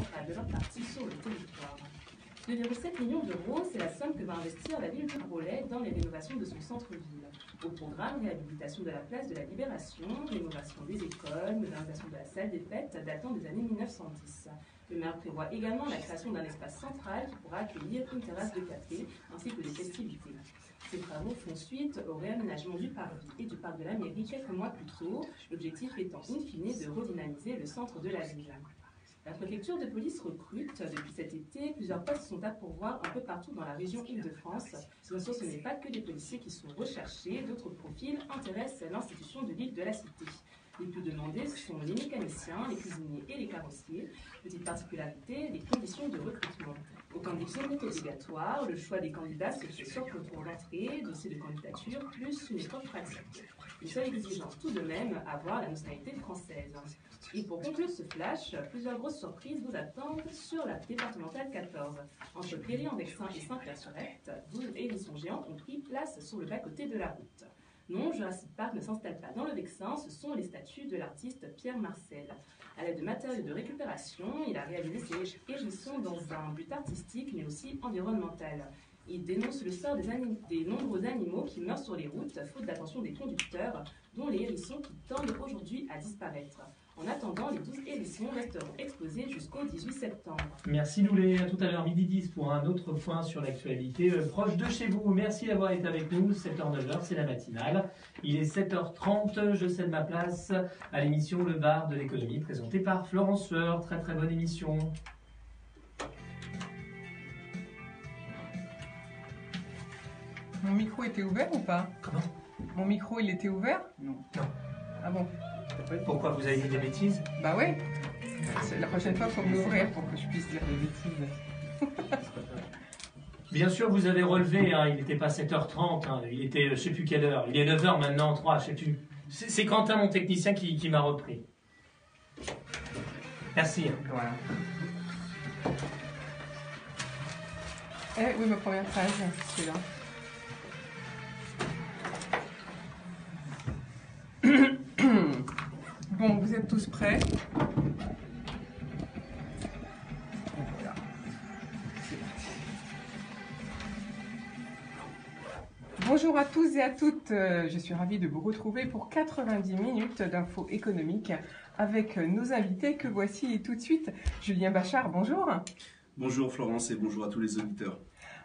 centrale de leur parti sur le territoire. 2,7 millions d'euros, c'est la somme que va investir la ville de Grollet dans les rénovations de son centre-ville. Au programme, réhabilitation de la place de la Libération, rénovation des écoles, modernisation de la salle des fêtes datant des années 1910. Le maire prévoit également la création d'un espace central qui pourra accueillir une terrasse de café ainsi que des festivités. Ces travaux font suite au réaménagement du parvis et du parc de la mairie quelques mois plus tôt, l'objectif étant in fine de redynamiser le centre de la ville. La préfecture de police recrute depuis cet été. Plusieurs postes sont à pourvoir un peu partout dans la région Île-de-France. Bien sûr, ce n'est pas que des policiers qui sont recherchés. D'autres profils intéressent l'institution de l'île de la Cité. Les plus demandés sont les mécaniciens, les cuisiniers et les carrossiers. Petite particularité, les conditions de recrutement. Aucun diplôme n'est obligatoire. Le choix des candidats se fait sur concours d'entrée, dossier de candidature, plus une épreuve pratique. Une seule exigence tout de même, avoir la nationalité française. Et pour conclure ce flash, plusieurs grosses surprises vous attendent sur la départementale 14. Entre Péry-en-Vexin et Saint-Pierre-sur-Epte, 12 hérissons géants ont pris place sur le bas-côté de la route. Non, Jurassic Park ne s'installe pas dans le Vexin, ce sont les statues de l'artiste Pierre Marcel. À l'aide de matériaux de récupération, il a réalisé ces hérissons dans un but artistique mais aussi environnemental. Il dénonce le sort des nombreux animaux qui meurent sur les routes, faute d'attention des conducteurs, dont les hérissons qui tendent aujourd'hui à disparaître. En attendant, les 12 hérissons resteront exposés jusqu'au 18 septembre. Merci Loulé, à tout à l'heure, midi 10 pour un autre point sur l'actualité proche de chez vous. Merci d'avoir été avec nous, 7h-9h, c'est la matinale. Il est 7h30, je cède ma place à l'émission Le Bar de l'économie, présentée par Florence Sueur. Très très bonne émission. Mon micro était ouvert ou pas? Comment? Mon micro, il était ouvert? Non. Ah bon? Pourquoi, vous avez dit des bêtises? Bah ouais. La prochaine fois, il faut me l'ouvrir pour que je puisse dire des bêtises. Bien sûr, vous avez relevé, hein, il n'était pas 7h30, hein, il était, je ne sais plus quelle heure, il est 9h maintenant, 3, je ne sais plus. C'est Quentin, mon technicien, qui m'a repris. Merci. Hein. Voilà. Eh oui, ma première phrase, c'est là. Bon, vous êtes tous prêts? Voilà. C'est parti. Bonjour à tous et à toutes. Je suis ravie de vous retrouver pour 90 minutes d'infos économiques avec nos invités que voici tout de suite. Julien Bachard, bonjour. Bonjour Florence et bonjour à tous les auditeurs.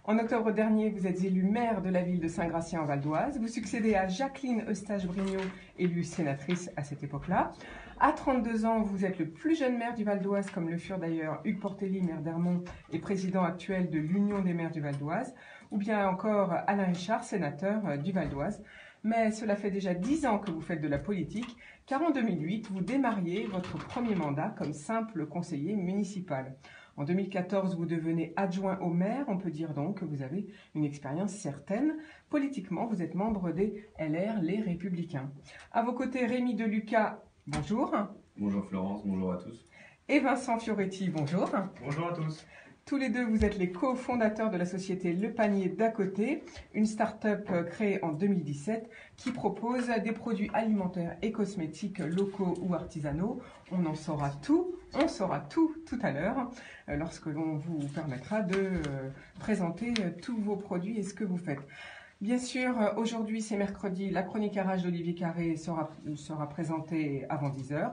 En octobre dernier, vous êtes élu maire de la ville de Saint-Gratien en Val d'Oise. Vous succédez à Jacqueline Eustache-Brignot, élue sénatrice à cette époque-là. À 32 ans, vous êtes le plus jeune maire du Val d'Oise, comme le furent d'ailleurs Hugues Portelli, maire d'Ermont et président actuel de l'Union des maires du Val d'Oise, ou bien encore Alain Richard, sénateur du Val d'Oise. Mais cela fait déjà 10 ans que vous faites de la politique, car en 2008, vous démarriez votre premier mandat comme simple conseiller municipal. En 2014, vous devenez adjoint au maire. On peut dire donc que vous avez une expérience certaine. Politiquement, vous êtes membre des LR, les Républicains. À vos côtés, Rémi Deluca, bonjour. Bonjour Florence, bonjour à tous. Et Vincent Fioretti, bonjour. Bonjour à tous. Tous les deux, vous êtes les cofondateurs de la société Le Panier d'à côté, une start-up créée en 2017 qui propose des produits alimentaires et cosmétiques locaux ou artisanaux. On en saura tout, tout à l'heure, lorsque l'on vous permettra de présenter tous vos produits et ce que vous faites. Bien sûr, aujourd'hui c'est mercredi, la chronique à rage d'Olivier Carré sera présentée avant 10h.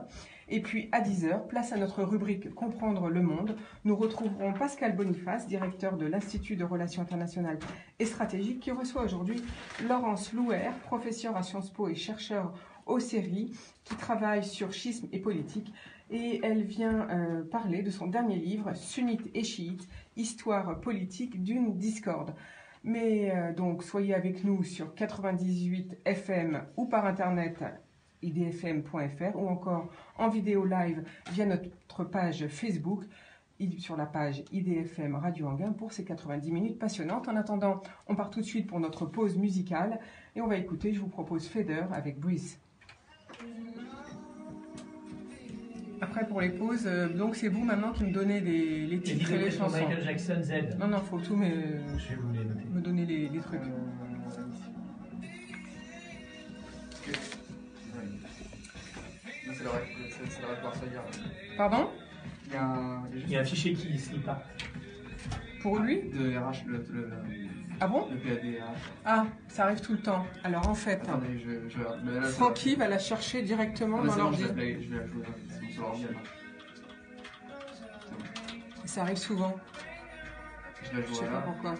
Et puis à 10h, place à notre rubrique Comprendre le monde. Nous retrouverons Pascal Boniface, directeur de l'Institut de Relations internationales et stratégiques, qui reçoit aujourd'hui Laurence Louer, professeure à Sciences Po et chercheur au CERI, qui travaille sur schisme et politique. Et elle vient parler de son dernier livre, Sunnites et chiites, histoire politique d'une discorde. Mais donc, soyez avec nous sur 98 FM ou par Internet, idfm.fr, ou encore en vidéo live via notre page Facebook, sur la page IDFM Radio Anguin, pour ces 90 minutes passionnantes. En attendant, on part tout de suite pour notre pause musicale et on va écouter, je vous propose Feder avec Breeze. Après, pour les pauses, donc c'est vous maintenant qui me donnez les titres et les chansons. Michael Jackson, Z. Non, non, faut tout Je vais vous les noter. me donner les trucs. Ça devrait pouvoir se dire. Pardon? Il y a Il y a un fichier qui ne se lit pas. Pour lui? de RH, Ah bon? le PAD RH. Ah, ça arrive tout le temps. Alors en fait, Attendez, je là, Francky va la chercher directement dans c'est bon, l'ordi. je vais la jouer. C'est bon, sur l'ordi, elle marche. Ça arrive souvent. Je la Je sais jouerai pas là. pourquoi. Moi,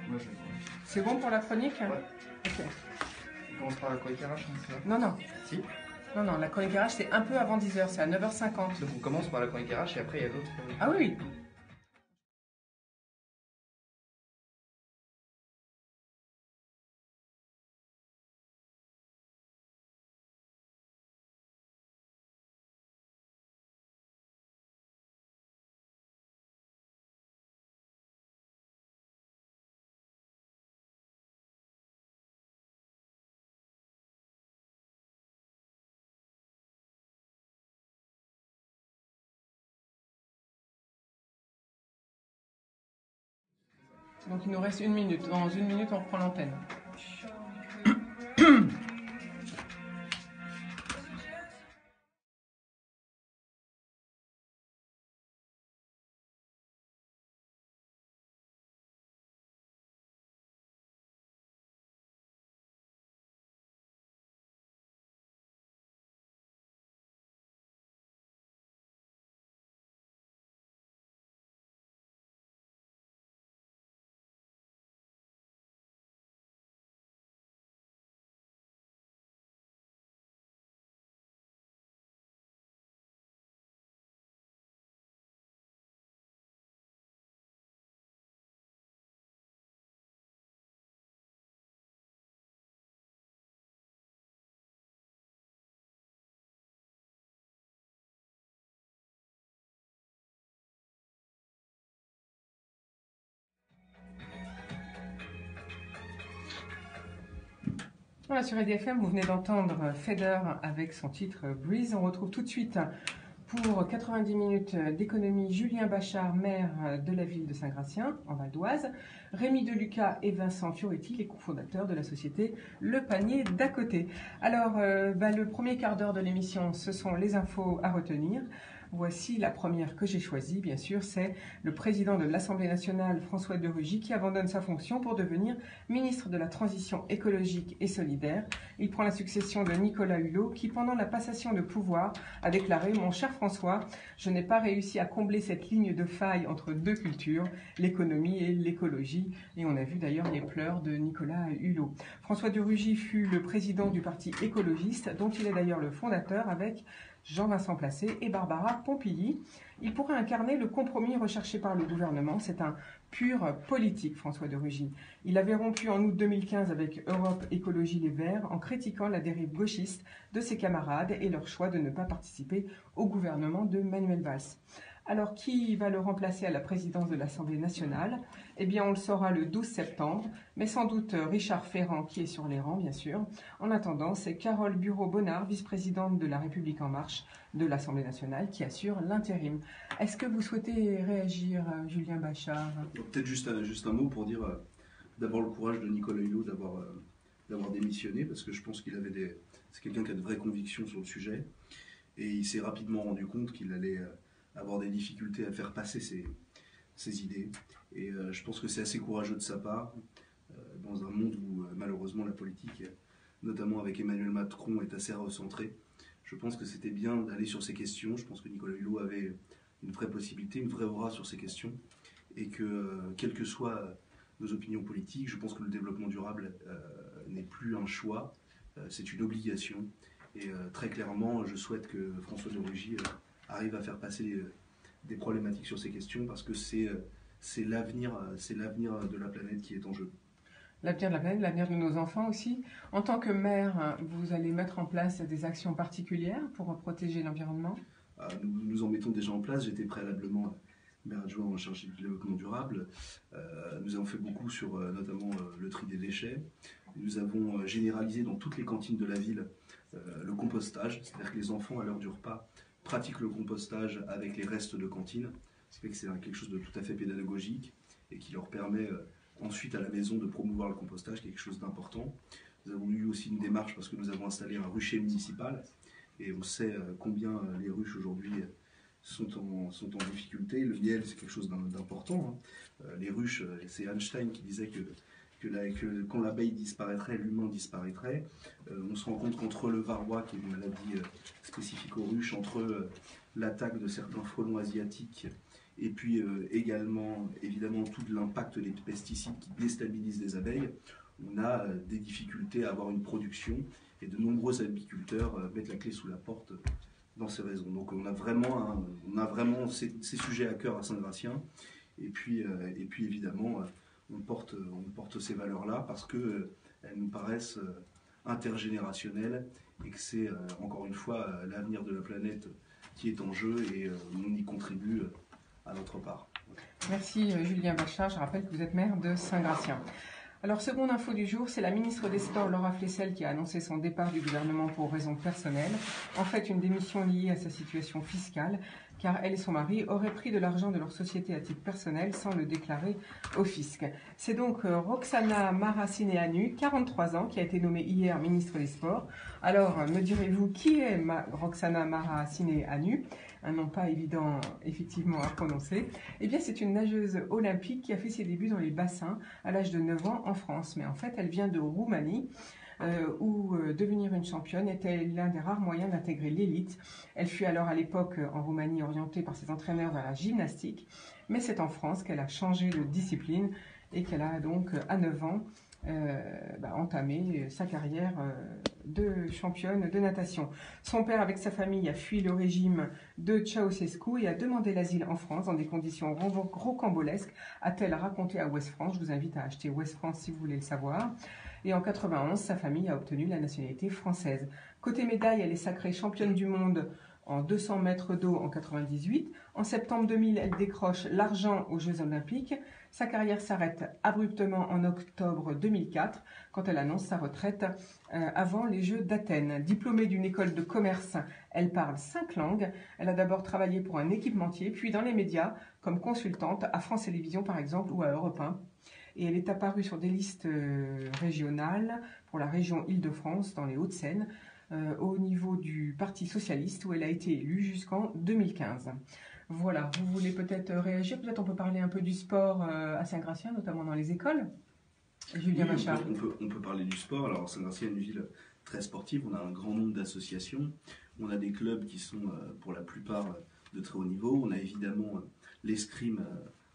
je la jouerai. C'est bon pour la chronique? Ouais. Ok. On commence par la chronique RH, hein, c'est ça? Non, non. Si. Non, la chronique RH, c'est un peu avant 10h, c'est à 9h50. Donc on commence par la chronique RH et après il y a l'autre. Ah oui, oui. Donc il nous reste 1 minute. Dans 1 minute, on reprend l'antenne. Voilà, sur EDFM, vous venez d'entendre Feder avec son titre Breeze. On retrouve tout de suite pour 90 minutes d'économie Julien Bachard, maire de la ville de Saint-Gratien, en Val d'Oise, Rémi Deluca et Vincent Fioretti, les cofondateurs de la société Le Panier d'à côté. Alors, le premier quart d'heure de l'émission, ce sont les infos à retenir. Voici la première que j'ai choisie, bien sûr, c'est le président de l'Assemblée nationale, François de Rugy, qui abandonne sa fonction pour devenir ministre de la Transition écologique et solidaire. Il prend la succession de Nicolas Hulot, qui, pendant la passation de pouvoir, a déclaré « Mon cher François, je n'ai pas réussi à combler cette ligne de faille entre deux cultures, l'économie et l'écologie. » Et on a vu d'ailleurs les pleurs de Nicolas Hulot. François de Rugy fut le président du parti écologiste, dont il est d'ailleurs le fondateur avec Jean-Vincent Placé et Barbara Pompilly. Il pourrait incarner le compromis recherché par le gouvernement. C'est un pur politique, François de Rugy. Il avait rompu en août 2015 avec Europe Écologie Les Verts en critiquant la dérive gauchiste de ses camarades et leur choix de ne pas participer au gouvernement de Manuel Valls. Alors, qui va le remplacer à la présidence de l'Assemblée nationale? Eh bien, on le saura le 12 septembre, mais sans doute Richard Ferrand, qui est sur les rangs, bien sûr. En attendant, c'est Carole Bureau-Bonnard, vice-présidente de La République En Marche de l'Assemblée nationale, qui assure l'intérim. Est-ce que vous souhaitez réagir, Julien Bachard? Peut-être juste un mot pour dire d'abord le courage de Nicolas Hulot d'avoir démissionné, parce que je pense qu'il avait c'est quelqu'un qui a de vraies convictions sur le sujet, et il s'est rapidement rendu compte qu'il allait avoir des difficultés à faire passer ses idées. Et je pense que c'est assez courageux de sa part, dans un monde où malheureusement la politique, notamment avec Emmanuel Macron, est assez recentrée. Je pense que c'était bien d'aller sur ces questions. Je pense que Nicolas Hulot avait une vraie possibilité, une vraie aura sur ces questions, et que quelles que soient nos opinions politiques, je pense que le développement durable n'est plus un choix, c'est une obligation. Et très clairement, je souhaite que François de Rugy arrive à faire passer des problématiques sur ces questions, parce que c'est l'avenir de la planète qui est en jeu. L'avenir de la planète, l'avenir de nos enfants aussi. En tant que maire, vous allez mettre en place des actions particulières pour protéger l'environnement? Nous en mettons déjà en place. J'étais préalablement maire adjoint en charge du développement durable. Nous avons fait beaucoup sur notamment le tri des déchets. Nous avons généralisé dans toutes les cantines de la ville le compostage, c'est-à-dire que les enfants, à l'heure du repas, pratiquent le compostage avec les restes de cantine. Ça fait que c'est quelque chose de tout à fait pédagogique et qui leur permet ensuite à la maison de promouvoir le compostage, quelque chose d'important. Nous avons eu aussi une démarche parce que nous avons installé un rucher municipal et on sait combien les ruches aujourd'hui sont en difficulté. Le miel, c'est quelque chose d'important. Hein. Les ruches, c'est Einstein qui disait que quand l'abeille disparaîtrait, l'humain disparaîtrait. On se rend compte qu'entre le varroa, qui est une maladie spécifique aux ruches, entre l'attaque de certains frelons asiatiques, et puis également, évidemment, tout l'impact des pesticides qui déstabilisent les abeilles, on a des difficultés à avoir une production, et de nombreux apiculteurs mettent la clé sous la porte dans ces raisons. Donc on a vraiment ces sujets à cœur à Saint-Gratien, et puis évidemment, on porte ces valeurs-là parce qu'elles nous paraissent intergénérationnelles, et que c'est encore une fois l'avenir de la planète qui est en jeu, et on y contribue à notre part. Merci Julien Bachar, je rappelle que vous êtes maire de Saint-Gratien. Alors, seconde info du jour, c'est la ministre des Sports, Laura Flessel, qui a annoncé son départ du gouvernement pour raisons personnelles. En fait, une démission liée à sa situation fiscale, car elle et son mari auraient pris de l'argent de leur société à titre personnel sans le déclarer au fisc. C'est donc Roxana Maracineanu, 43 ans, qui a été nommée hier ministre des Sports. Alors, me direz-vous, qui est Roxana Maracineanu ? Un nom pas évident, effectivement, à prononcer. Eh bien, c'est une nageuse olympique qui a fait ses débuts dans les bassins à l'âge de 9 ans en France. Mais en fait, elle vient de Roumanie, où devenir une championne était l'un des rares moyens d'intégrer l'élite. Elle fut alors à l'époque en Roumanie orientée par ses entraîneurs vers la gymnastique. Mais c'est en France qu'elle a changé de discipline et qu'elle a donc, à 9 ans, entamé sa carrière de championne de natation. Son père, avec sa famille, a fui le régime de Ceausescu et a demandé l'asile en France dans des conditions rocambolesques, a-t-elle raconté à Ouest France. Je vous invite à acheter Ouest France si vous voulez le savoir. Et en 91, sa famille a obtenu la nationalité française. Côté médaille, elle est sacrée championne du monde en 200 mètres d'eau en 98. En septembre 2000, elle décroche l'argent aux Jeux Olympiques. Sa carrière s'arrête abruptement en octobre 2004, quand elle annonce sa retraite avant les Jeux d'Athènes. Diplômée d'une école de commerce, elle parle 5 langues. Elle a d'abord travaillé pour un équipementier, puis dans les médias, comme consultante à France Télévisions par exemple, ou à Europe 1. Et elle est apparue sur des listes régionales pour la région Île-de-France, dans les Hauts-de-Seine, au niveau du Parti Socialiste, où elle a été élue jusqu'en 2015. Voilà, vous voulez peut-être réagir, peut-être on peut parler un peu du sport à Saint-Gratien, notamment dans les écoles. Julien Bachar. On peut parler du sport. Alors Saint-Gratien est une ville très sportive, on a un grand nombre d'associations, on a des clubs qui sont pour la plupart de très haut niveau, on a évidemment l'escrime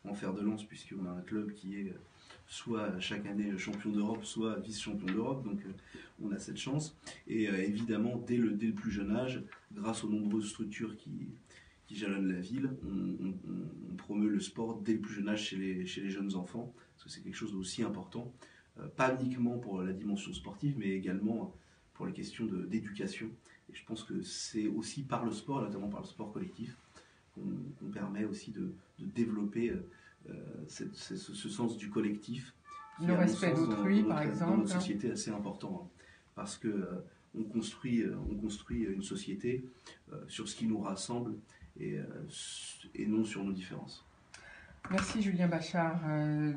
en fer de lance, puisqu'on a un club qui est soit chaque année champion d'Europe, soit vice-champion d'Europe, donc on a cette chance. Et évidemment, dès le plus jeune âge, grâce aux nombreuses structures qui jalonnent la ville, on promeut le sport dès le plus jeune âge chez les jeunes enfants, parce que c'est quelque chose d'aussi important, pas uniquement pour la dimension sportive, mais également pour les questions d'éducation. Et je pense que c'est aussi par le sport, notamment par le sport collectif, qu'on permet aussi de développer ce sens du collectif, qui le respect d'autrui, par exemple, dans notre société assez important, parce que on construit une société sur ce qui nous rassemble et non sur nos différences. Merci Julien Bachar.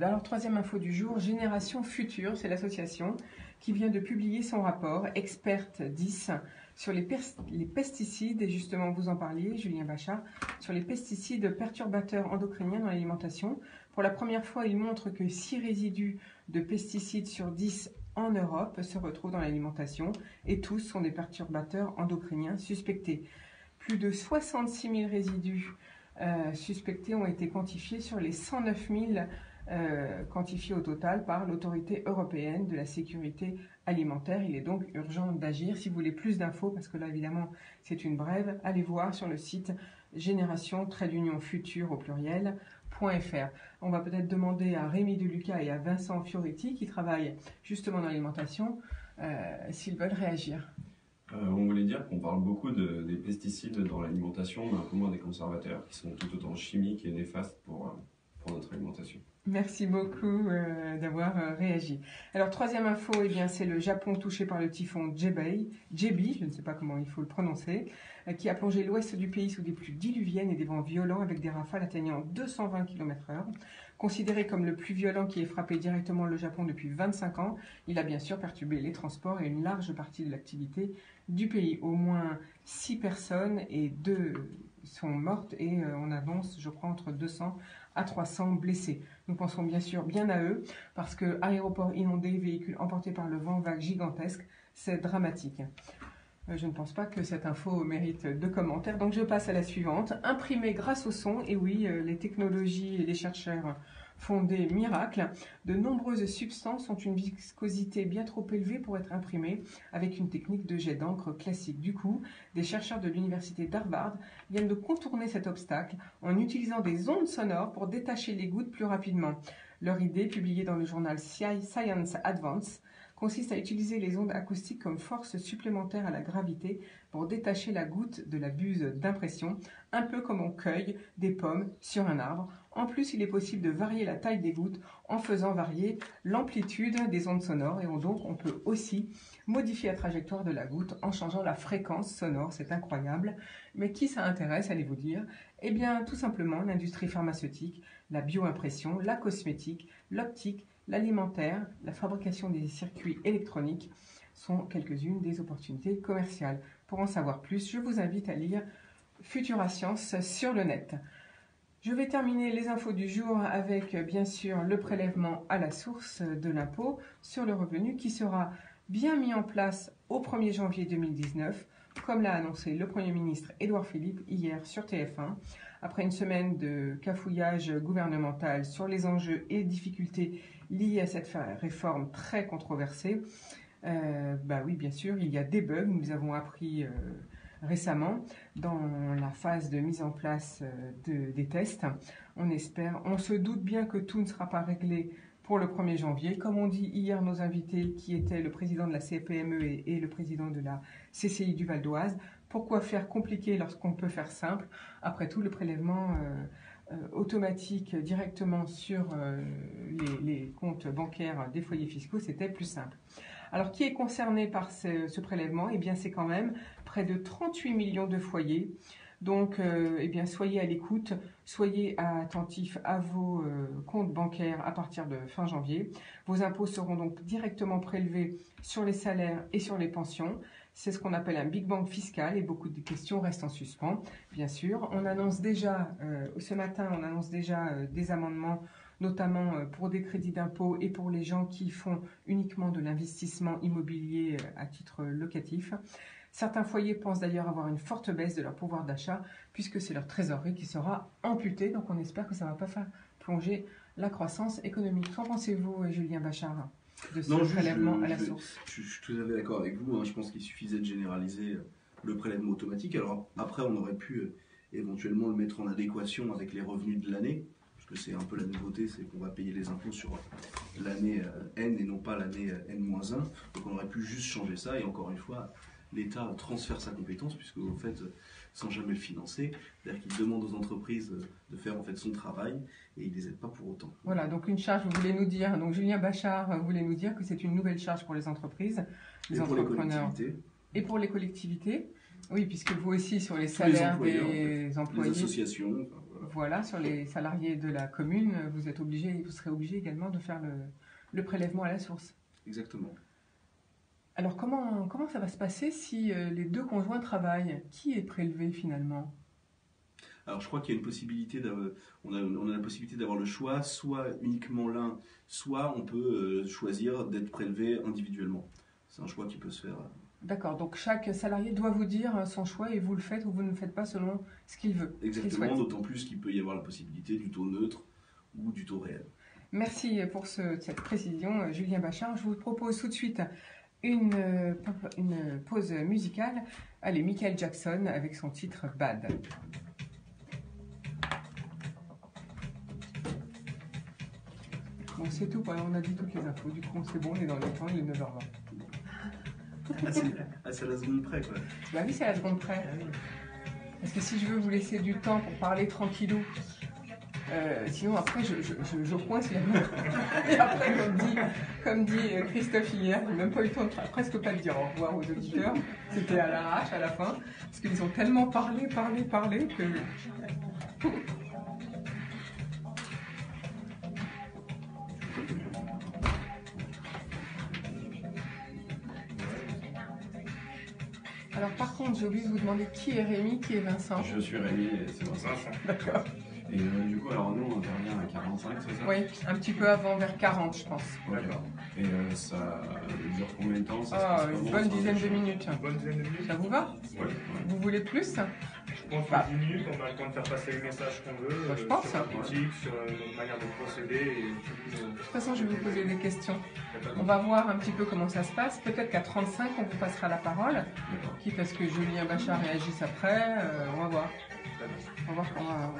Alors, troisième info du jour, Génération Future, c'est l'association qui vient de publier son rapport Experte 10 sur les pesticides, et justement vous en parliez Julien Bachar, sur les pesticides perturbateurs endocriniens dans l'alimentation. Pour la première fois, il montre que 6 résidus de pesticides sur 10 en Europe se retrouvent dans l'alimentation, et tous sont des perturbateurs endocriniens suspectés. Plus de 66 000 résidus suspectés ont été quantifiés sur les 109 000 quantifiés au total par l'Autorité européenne de la sécurité alimentaire. Il est donc urgent d'agir. Si vous voulez plus d'infos, parce que là évidemment c'est une brève, allez voir sur le site génération-future au pluriel.fr. On va peut-être demander à Rémi Deluca et à Vincent Fioretti, qui travaillent justement dans l'alimentation, s'ils veulent réagir. On voulait dire qu'on parle beaucoup des pesticides dans l'alimentation, mais un peu moins des conservateurs, qui sont tout autant chimiques et néfastes pour notre alimentation. Merci beaucoup d'avoir réagi. Alors, troisième info, eh bien, c'est le Japon touché par le typhon Jebi, je ne sais pas comment il faut le prononcer, qui a plongé l'ouest du pays sous des pluies diluviennes et des vents violents avec des rafales atteignant 220 km/h. Considéré comme le plus violent qui ait frappé directement le Japon depuis 25 ans, il a bien sûr perturbé les transports et une large partie de l'activité du pays. Au moins 6 personnes et 2 sont mortes et on avance, je crois, entre 200 à 300 blessés. Nous pensons bien sûr bien à eux parce que aéroports inondés, véhicules emportés par le vent, vagues gigantesques, c'est dramatique. Je ne pense pas que cette info mérite de commentaires, donc je passe à la suivante. Imprimé grâce au son, et oui, les technologies et les chercheurs font des miracles. De nombreuses substances ont une viscosité bien trop élevée pour être imprimées avec une technique de jet d'encre classique. Du coup, des chercheurs de l'université d'Harvard viennent de contourner cet obstacle en utilisant des ondes sonores pour détacher les gouttes plus rapidement. Leur idée, publiée dans le journal Science Advance, consiste à utiliser les ondes acoustiques comme force supplémentaire à la gravité pour détacher la goutte de la buse d'impression, un peu comme on cueille des pommes sur un arbre. En plus, il est possible de varier la taille des gouttes en faisant varier l'amplitude des ondes sonores et donc on peut aussi modifier la trajectoire de la goutte en changeant la fréquence sonore. C'est incroyable. Mais qui ça intéresse, allez-vous dire? Eh bien, tout simplement l'industrie pharmaceutique, la bioimpression, la cosmétique, l'optique, l'alimentaire, la fabrication des circuits électroniques sont quelques-unes des opportunités commerciales. Pour en savoir plus, je vous invite à lire Futura Science sur le net. Je vais terminer les infos du jour avec bien sûr le prélèvement à la source de l'impôt sur le revenu qui sera bien mis en place au 1er janvier 2019, comme l'a annoncé le Premier ministre Édouard Philippe hier sur TF1. Après une semaine de cafouillage gouvernemental sur les enjeux et difficultés liées à cette réforme très controversée, oui, bien sûr, il y a des bugs, nous avons appris récemment dans la phase de mise en place des tests. On se doute bien que tout ne sera pas réglé pour le 1er janvier. Comme on dit hier nos invités, qui étaient le président de la CPME et le président de la CCI du Val d'Oise, pourquoi faire compliqué lorsqu'on peut faire simple? Après tout, le prélèvement automatique directement sur les comptes bancaires des foyers fiscaux, c'était plus simple. Alors, qui est concerné par ce prélèvement? Eh bien, c'est quand même près de 38 millions de foyers. Donc, soyez à l'écoute, soyez attentifs à vos comptes bancaires à partir de fin janvier. Vos impôts seront donc directement prélevés sur les salaires et sur les pensions. C'est ce qu'on appelle un Big Bang fiscal et beaucoup de questions restent en suspens, bien sûr. On annonce déjà, ce matin, des amendements, notamment pour des crédits d'impôt et pour les gens qui font uniquement de l'investissement immobilier à titre locatif. Certains foyers pensent d'ailleurs avoir une forte baisse de leur pouvoir d'achat puisque c'est leur trésorerie qui sera amputée. Donc on espère que ça ne va pas faire plonger la croissance économique. Qu'en pensez-vous, Julien Bachar, de ce prélèvement à la source? Je suis tout à fait d'accord avec vous. Je pense qu'il suffisait de généraliser le prélèvement automatique. Alors après, on aurait pu éventuellement le mettre en adéquation avec les revenus de l'année. Parce que c'est un peu la nouveauté, c'est qu'on va payer les impôts sur l'année N et non pas l'année N-1. Donc on aurait pu juste changer ça et encore une fois, l'État transfère sa compétence puisque en fait, sans jamais le financer, c'est-à-dire qu'il demande aux entreprises de faire en fait son travail et il les aide pas pour autant. Voilà, donc une charge, vous voulez nous dire, donc Julien Bachar voulait nous dire que c'est une nouvelle charge pour les entreprises, les entrepreneurs et pour les collectivités. Oui, puisque vous aussi sur les salaires des employés, les associations. Voilà, sur les salariés de la commune, vous serez obligé également de faire le prélèvement à la source. Exactement. Alors comment ça va se passer si les deux conjoints travaillent? Qui est prélevé finalement? Alors je crois qu'il y a une possibilité, on a la possibilité d'avoir le choix, soit uniquement l'un, soit on peut choisir d'être prélevé individuellement. C'est un choix qui peut se faire. D'accord, donc chaque salarié doit vous dire son choix et vous le faites ou vous ne le faites pas selon ce qu'il veut. Exactement, d'autant plus qu'il peut y avoir la possibilité du taux neutre ou du taux réel. Merci pour cette précision, Julien Bachar. Je vous propose tout de suite une pause musicale. Allez, Michael Jackson avec son titre Bad. Bon, c'est tout, on a dit toutes les infos. Du coup, c'est bon, on est dans les temps, il est 9h20. C'est à la seconde près, quoi. Bah oui, c'est à la seconde près. Parce que si je veux vous laisser du temps pour parler tranquillou, sinon après je coince la main. Et après, comme dit Christophe hier, j'ai même pas eu le temps presque pas de dire au revoir aux auditeurs. C'était à l'arrache à la fin, parce qu'ils ont tellement parlé que... Alors par contre, j'ai oublié de vous demander qui est Rémi, qui est Vincent. Je suis Rémi et c'est Vincent. D'accord. Et du coup, alors nous, on intervient à 45, c'est ça? Oui, un petit peu avant, vers 40, je pense. D'accord. Et ça dure combien de temps? Ça se Ah, passe une comment, bonne ça, dizaine de l'échange? minutes. Une bonne dizaine de minutes. Ça vous va? Ouais. Vous voulez plus? Je pense Bah. que 10 minutes, on a le temps de faire passer les messages qu'on veut. Bah, je pense. Sur la boutique, sur notre manière de procéder. Et De toute façon, je vais vous poser des questions. tout. On va voir un petit peu comment ça se passe. Peut-être qu'à 35, on vous passera la parole. D'accord. Quitte à ce que Julien Bachar réagisse après. On va voir. On va voir comment...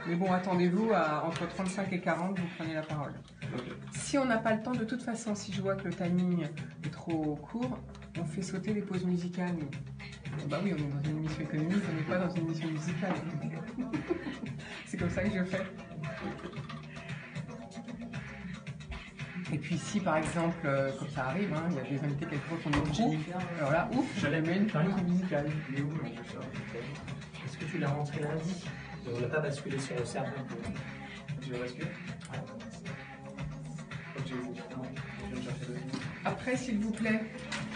Mais bon, attendez-vous à entre 35 et 40, vous prenez la parole. Ok. Si on n'a pas le temps, de toute façon, si je vois que le timing est trop court, on fait sauter les pauses musicales. Bah oui, on est dans une émission économique, on n'est pas dans une émission musicale. C'est comme ça que je fais. Et puis si par exemple, comme ça arrive, hein, il y a des invités quelquefois qui ont des trous, alors là, ouf, je mets une pause musicale. Il est où le chercheur? Est-ce que tu l'as rentré lundi? On n'a pas basculé sur le serveur. Tu l'as basculé? Ok, je vais me chercher deux. Après, s'il vous plaît,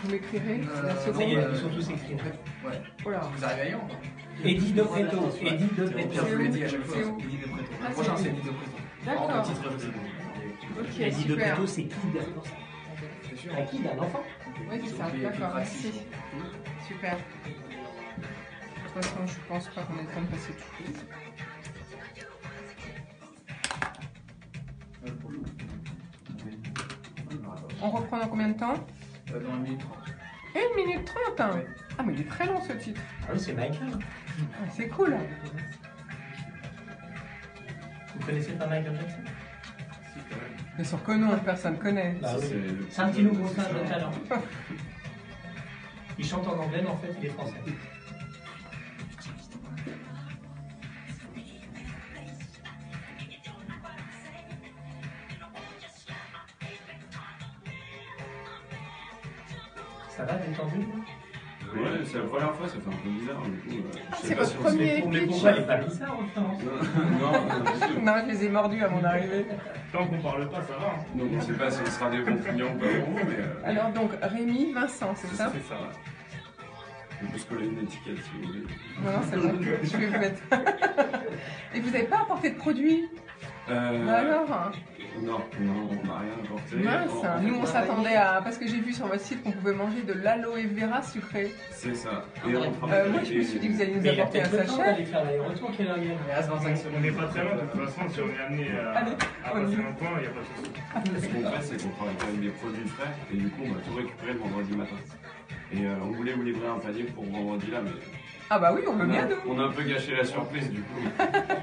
vous m'écrirez la Ça y seconde. est, ils sont tous écrits. Ouais. Voilà. Vous arrivez à Lyon? Eddie de Preto. Eddie de Preto. Pierre vous l'a dit à chaque fois. C'est où? Eddie de Préto. Ah, Le prochain, c'est c'est lui. Eddie de Préto. D'accord. En titre, je sais pas. Ok, Eddie de super. Preto, c'est Kid. C'est sûr. Un Kid, un enfant. Oui, c'est ça, Et puis, d'accord, pratique. merci. Super. De toute façon, je pense pas qu'on ait le temps de passer tout. On reprend dans combien de temps? Dans 1 minute 30. 1 minute 30 hein. Ouais. Ah, mais il est très long ce titre. Ah oui, c'est Michael. Ah, c'est cool. Vous connaissez pas Michael Jackson? Si, quand même. Bien sûr que non, personne connaît. Bah oui. C'est le C'est un petit nouveau, c'est c'est un ça. jeune talent. Il chante en anglais, mais en fait, il est français. Ça va, détendu? Ouais, c'est la première fois, ça fait un peu bizarre. Du coup, Ah, je sais c'est pas votre si on premier s'est- Mais pitch. pourquoi il est pas bizarre, en France? Non, Non, je les ai mordus à mon arrivée. Tant qu'on parle pas, ça va. Hein. donc on ne sait pas si on sera des bons clients ou pas pour vous, mais Alors donc, Rémi, Vincent, c'est ça? C'est ça. on peut se coller une étiquette si vous voulez. Non, non, c'est bon, je vais vous mettre. Et vous n'avez pas apporté de produits? Bah alors? Non, on n'a rien apporté. Mince, En fait, nous on s'attendait à... Parce que j'ai vu sur votre site qu'on pouvait manger de l'aloe vera sucré. C'est ça. Et on travaille Moi avec je me suis dit que vous alliez nous Mais il a apporter un peut-être le temps sachet. d'aller faire l'aller-retour, quelle heure il est? Il reste 25 secondes. On n'est pas très loin, de toute façon, si on est amené Allez, à on y passer va. un point, il n'y a pas de souci. Ce qu'on fait, c'est qu'on travaille avec des produits frais et du coup, on va tout récupérer le vendredi matin. Et on voulait vous livrer un panier pour vendredi là, mais Ah bah oui, on veut on bien a, nous. on a un peu gâché la surprise du coup.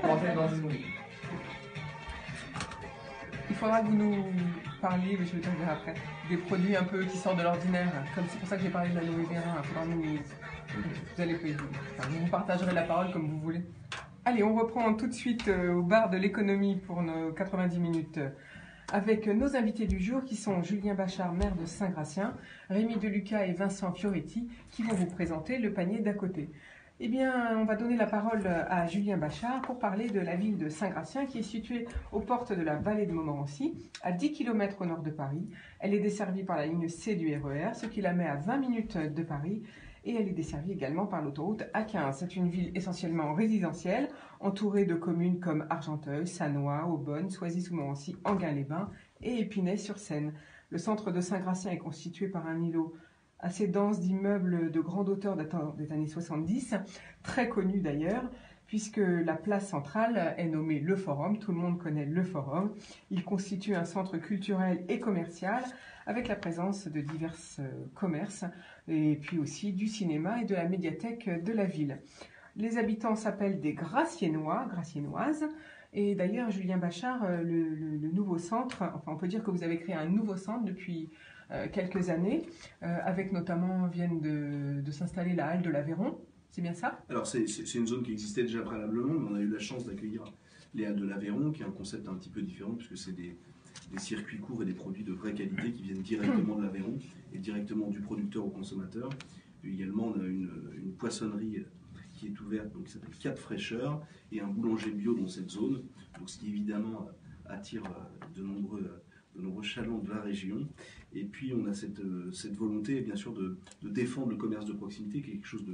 Rentrer dans 10 secondes. Il faudra que vous nous parliez, mais je vais te le dire après, des produits un peu qui sortent de l'ordinaire. Comme c'est pour ça que j'ai parlé de l'aloe vera. Il faudra nous... Vous allez enfin, vous partagerez la parole comme vous voulez. Allez, on reprend tout de suite au bar de l'économie pour nos 90 minutes avec nos invités du jour qui sont Julien Bachar, maire de Saint-Gratien, Rémi Deluca et Vincent Fioretti qui vont vous présenter le panier d'à côté. Eh bien, on va donner la parole à Julien Bachar pour parler de la ville de Saint-Gratien qui est située aux portes de la vallée de Montmorency, à 10 km au nord de Paris. Elle est desservie par la ligne C du RER, ce qui la met à 20 minutes de Paris. Et elle est desservie également par l'autoroute A15. C'est une ville essentiellement résidentielle, entourée de communes comme Argenteuil, Sannois, Aubonne, Soisy-sous-Montmorency, Enghien-les-Bains et Épinay-sur-Seine. Le centre de Saint-Gratien est constitué par un îlot assez dense d'immeubles de grande hauteur datant des années 70, très connu d'ailleurs, puisque la place centrale est nommée Le Forum, tout le monde connaît Le Forum. Il constitue un centre culturel et commercial avec la présence de divers commerces et puis aussi du cinéma et de la médiathèque de la ville. Les habitants s'appellent des Graciennois, Graciennoises. Et d'ailleurs, Julien Bachar, le nouveau centre, enfin on peut dire que vous avez créé un nouveau centre depuis quelques années, avec notamment viennent de s'installer la halle de l'Aveyron. C'est bien ça? Alors c'est une zone qui existait déjà préalablement, mais on a eu la chance d'accueillir les Halles de l'Aveyron, qui est un concept un petit peu différent, puisque c'est des circuits courts et des produits de vraie qualité qui viennent directement de l'Aveyron et directement du producteur au consommateur. Et également, on a une poissonnerie qui est ouverte, donc qui s'appelle Cap Fraîcheur, et un boulanger bio dans cette zone, donc ce qui évidemment attire de chalands de la région. Et puis on a cette volonté, bien sûr, de défendre le commerce de proximité, qui est quelque chose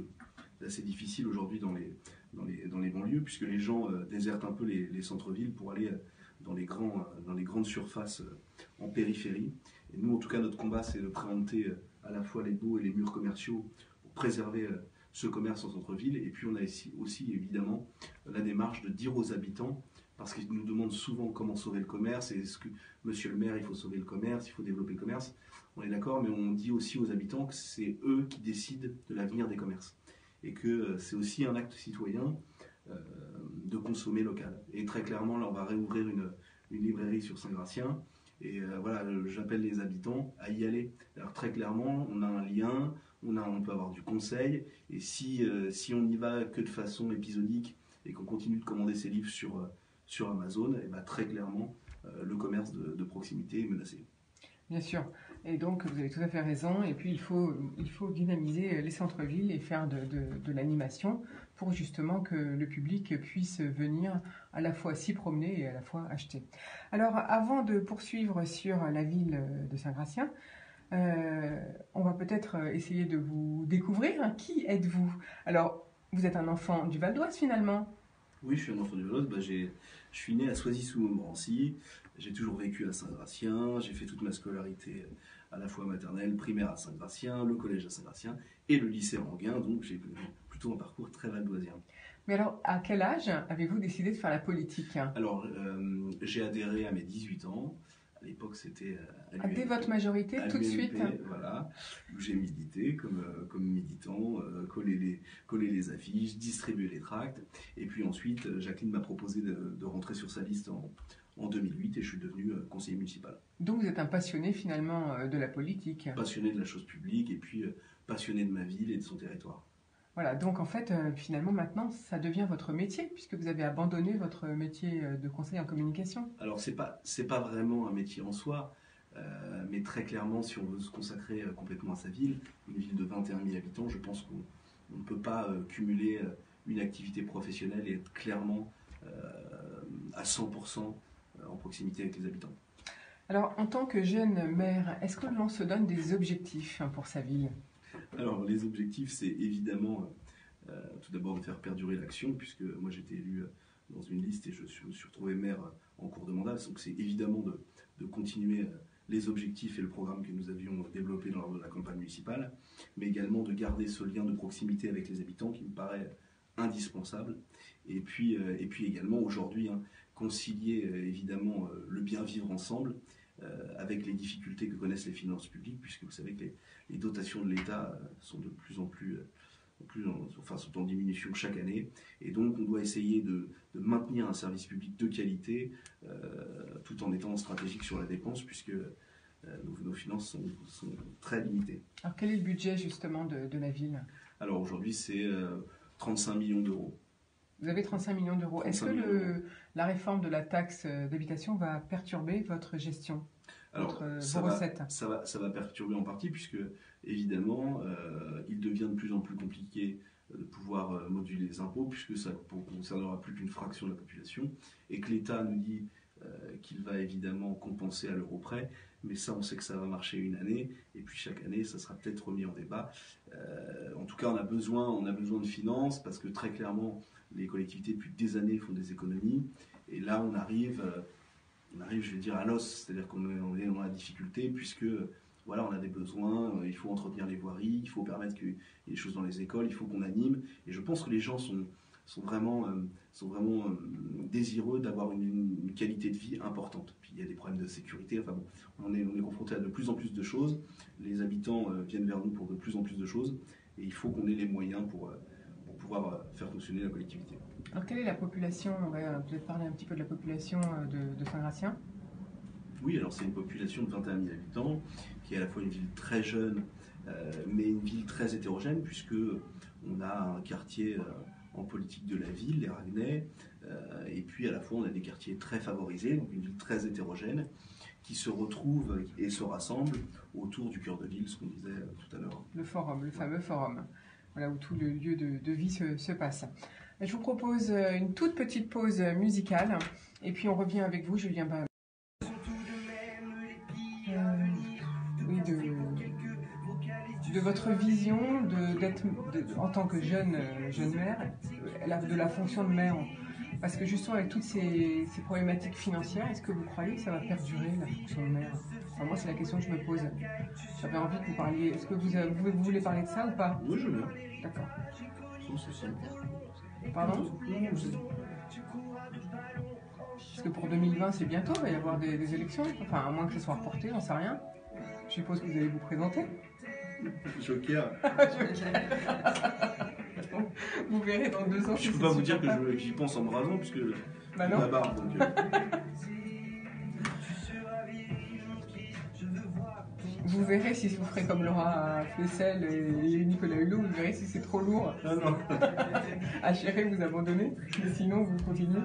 d'assez difficile aujourd'hui dans les banlieues, puisque les gens désertent un peu les centres-villes pour aller dans les grandes surfaces en périphérie. Et nous, en tout cas, notre combat, c'est de préempter à la fois les baux et les murs commerciaux pour préserver ce commerce en centre-ville. Et puis on a aussi évidemment la démarche de dire aux habitants, parce qu'ils nous demandent souvent comment sauver le commerce, et est-ce que, monsieur le maire, il faut sauver le commerce, il faut développer le commerce. On est d'accord, mais on dit aussi aux habitants que c'est eux qui décident de l'avenir des commerces. Et que c'est aussi un acte citoyen de consommer local. Et très clairement, là, on va réouvrir une librairie sur Saint-Gratien. Et voilà, j'appelle les habitants à y aller. Alors très clairement, on a un lien, on peut avoir du conseil. Et si on n'y va que de façon épisodique et qu'on continue de commander ses livres sur Amazon, et ben, très clairement, le commerce de proximité est menacé. Bien sûr. Et donc, vous avez tout à fait raison. Et puis, il faut dynamiser les centres-villes et faire de l'animation pour justement que le public puisse venir à la fois s'y promener et à la fois acheter. Alors, avant de poursuivre sur la ville de Saint-Gratien, on va peut-être essayer de vous découvrir. Qui êtes-vous? Alors, vous êtes un enfant du Val d'Oise finalement? Oui, je suis un enfant du Val d'Oise. Je suis né à Soisy-sous-Montmorency. J'ai toujours vécu à Saint-Gratien. J'ai fait toute ma scolarité à la fois maternelle, primaire à Saint-Gratien, le collège à Saint-Gratien et le lycée à Enghien. Donc j'ai plutôt un parcours très valdoisien. Mais alors, à quel âge avez-vous décidé de faire la politique? Alors, j'ai adhéré à mes 18 ans. À l'époque, c'était à Dès votre majorité, tout de suite? Voilà, où j'ai milité comme militant, coller les affiches, distribuer les tracts. Et puis ensuite, Jacqueline m'a proposé de rentrer sur sa liste en 2008 et je suis devenu conseiller municipal. Donc vous êtes un passionné finalement de la politique? Passionné de la chose publique et puis passionné de ma ville et de son territoire. Voilà, donc en fait, finalement, maintenant, ça devient votre métier, puisque vous avez abandonné votre métier de conseiller en communication. Alors, c'est pas vraiment un métier en soi, mais très clairement, si on veut se consacrer complètement à sa ville, une ville de 21 000 habitants, je pense qu'on ne peut pas cumuler une activité professionnelle et être clairement à 100% en proximité avec les habitants. Alors, en tant que jeune maire, est-ce que l'on se donne des objectifs pour sa ville ? Alors, les objectifs, c'est évidemment tout d'abord de faire perdurer l'action, puisque moi j'étais élu dans une liste et je me suis retrouvé maire en cours de mandat. Donc, c'est évidemment de continuer les objectifs et le programme que nous avions développé lors de la campagne municipale, mais également de garder ce lien de proximité avec les habitants qui me paraît indispensable. Et puis également aujourd'hui, concilier évidemment le bien vivre ensemble avec les difficultés que connaissent les finances publiques, puisque vous savez que les dotations de l'État sont de plus en plus, sont en diminution chaque année, et donc on doit essayer de maintenir un service public de qualité tout en étant stratégique sur la dépense, puisque nos finances sont très limitées. Alors quel est le budget justement de la ville ? Alors aujourd'hui c'est 35 millions d'euros. Vous avez 35 millions d'euros. Est-ce que la réforme de la taxe d'habitation va perturber votre gestion, vos recettes ? Ça va perturber en partie, puisque évidemment, il devient de plus en plus compliqué de pouvoir moduler les impôts, puisque ça ne concernera plus qu'une fraction de la population, et que l'État nous dit qu'il va évidemment compenser à l'euro près, mais ça, on sait que ça va marcher une année, et puis chaque année, ça sera peut-être remis en débat. En tout cas, on a besoin de finances, parce que très clairement, les collectivités, depuis des années, font des économies, et là, on arrive, je vais dire, à l'os, c'est-à-dire qu'on est dans la difficulté, puisque voilà, on a des besoins, il faut entretenir les voiries, il faut permettre qu'il y ait des choses dans les écoles, il faut qu'on anime, et je pense que les gens sont vraiment désireux d'avoir une qualité de vie importante. Puis il y a des problèmes de sécurité, enfin bon, on est confronté à de plus en plus de choses, les habitants viennent vers nous pour de plus en plus de choses, et il faut qu'on ait les moyens pour pouvoir faire fonctionner la collectivité. Alors quelle est la population ? On va peut-être parler un petit peu de la population de Saint-Gratien. Oui, alors c'est une population de 21 000 habitants, qui est à la fois une ville très jeune, mais une ville très hétérogène, puisque on a un quartier en politique de la ville, les Raguenais, et puis à la fois on a des quartiers très favorisés, donc une ville très hétérogène, qui se retrouvent et se rassemblent autour du cœur de ville, ce qu'on disait tout à l'heure. Le forum, le fameux forum, voilà où tout le lieu de vie se passe. Je vous propose une toute petite pause musicale, et puis on revient avec vous, Julien Bas. Sont tout de même les de votre vision en tant que jeune maire, de la fonction de maire. Parce que justement, avec toutes ces problématiques financières, est-ce que vous croyez que ça va perdurer, la fonction de maire? Enfin, moi, c'est la question que je me pose. J'avais envie que vous parliez. Est-ce que vous voulez parler de ça ou pas? Oui, je veux bien. D'accord. Sans souci. Pardon? Non, Parce que pour 2020, c'est bientôt, il va y avoir des élections. Enfin, à moins que ce soit reporté, j'en sais rien. Je suppose que vous allez vous présenter. Joker. Vous verrez dans 2 ans. Je peux pas vous dire que j'y pense en me rasant, puisque Bah j'ai non. la barbe. Donc, Vous verrez si vous ferez comme Laura Flessel et Nicolas Hulot, vous verrez si c'est trop lourd. Ah non. À Chéret, vous abandonnez, mais sinon vous continuez.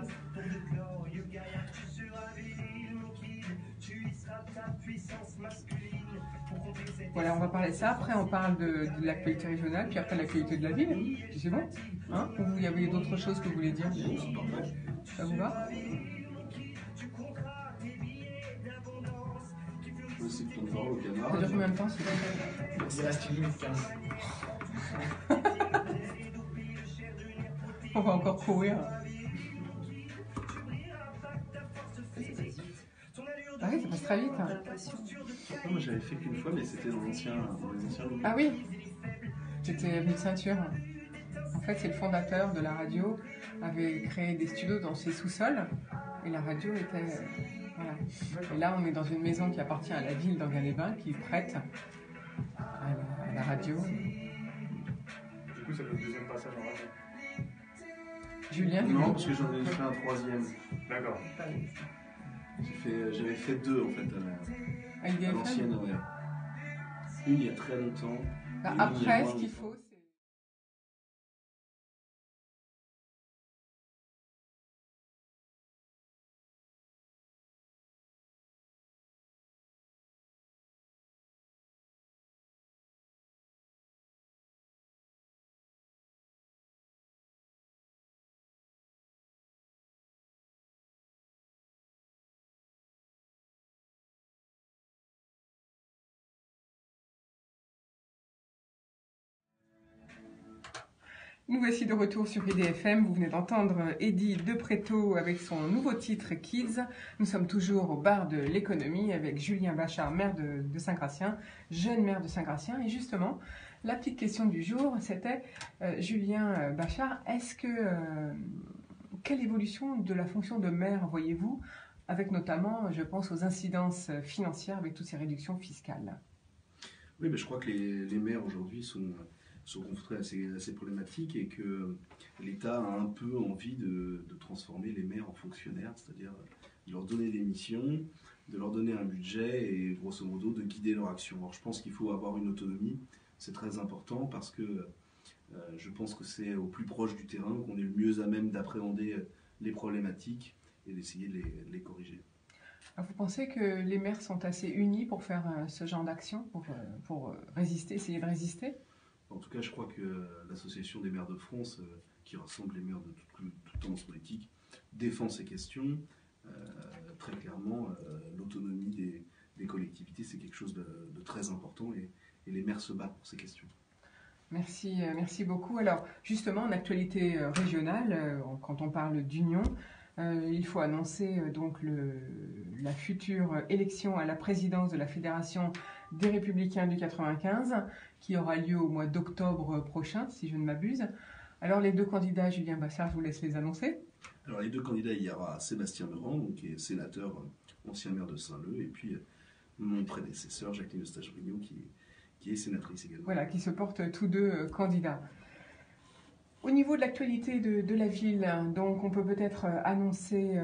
Voilà, on va parler de ça. Après, on parle de l'actualité régionale, puis après l'actualité de la ville. C'est bon, hein? Ou il y avait d'autres choses que vous voulez dire? Non, c'est parfait. Ça vous va? C'est le temps de parole au canard. Ça dure combien de temps ce Il reste 1 minute 15. On va encore courir. Ah oui, ça passe très vite. Hein. Non, moi j'avais fait qu'une fois, mais c'était dans les anciens locaux. Ah oui, c'était avenue de Ceinture. En fait, c'est le fondateur de la radio, avait créé des studios dans ses sous-sols, et la radio était... voilà. Et là, on est dans une maison qui appartient à la ville d'Anguin-les-Bains, qui prête à la radio. Du coup, c'est le deuxième passage en radio. Julien, Non, parce que j'en avais fait un 3e. D'accord. J'avais fait 2 en fait à à IDFM. l'ancienne, ouais. Une il y a très longtemps. Bah, et une il y a après, moins ce qu'il longtemps. faut, c'est... Nous voici de retour sur IDFM. Vous venez d'entendre Eddy Depréto avec son nouveau titre Kids. Nous sommes toujours au bar de l'économie avec Julien Bachar, maire de Saint-Gratien, jeune maire de Saint-Gratien. Et justement, la petite question du jour, c'était Julien Bachar, quelle évolution de la fonction de maire voyez-vous, avec notamment, je pense, aux incidences financières avec toutes ces réductions fiscales? Oui, mais je crois que les maires aujourd'hui sont confrontés à ces problématiques et que l'État a un peu envie de transformer les maires en fonctionnaires, c'est-à-dire de leur donner des missions, de leur donner un budget et grosso modo de guider leur action. Alors je pense qu'il faut avoir une autonomie, c'est très important parce que je pense que c'est au plus proche du terrain qu'on est le mieux à même d'appréhender les problématiques et d'essayer de les corriger. Alors, vous pensez que les maires sont assez unis pour faire ce genre d'action, pour résister, essayer de résister? En tout cas, je crois que l'Association des maires de France, qui rassemble les maires de toute tendance politique, défend ces questions. Très clairement, l'autonomie des collectivités, c'est quelque chose de très important et les maires se battent pour ces questions. Merci, merci beaucoup. Alors, justement, en actualité régionale, quand on parle d'union, il faut annoncer donc la future élection à la présidence de la Fédération des Républicains du 95, qui aura lieu au mois d'octobre prochain, si je ne m'abuse. Alors, les 2 candidats, Julien Bachar, je vous laisse les annoncer. Alors, les 2 candidats, il y aura Sébastien Meurant, donc, qui est sénateur, ancien maire de Saint-Leu, et puis mon prédécesseur, Jacqueline Eustache-Brinio, qui est sénatrice également. Voilà, qui se portent tous 2 candidats. Au niveau de l'actualité de la ville, donc on peut peut-être annoncer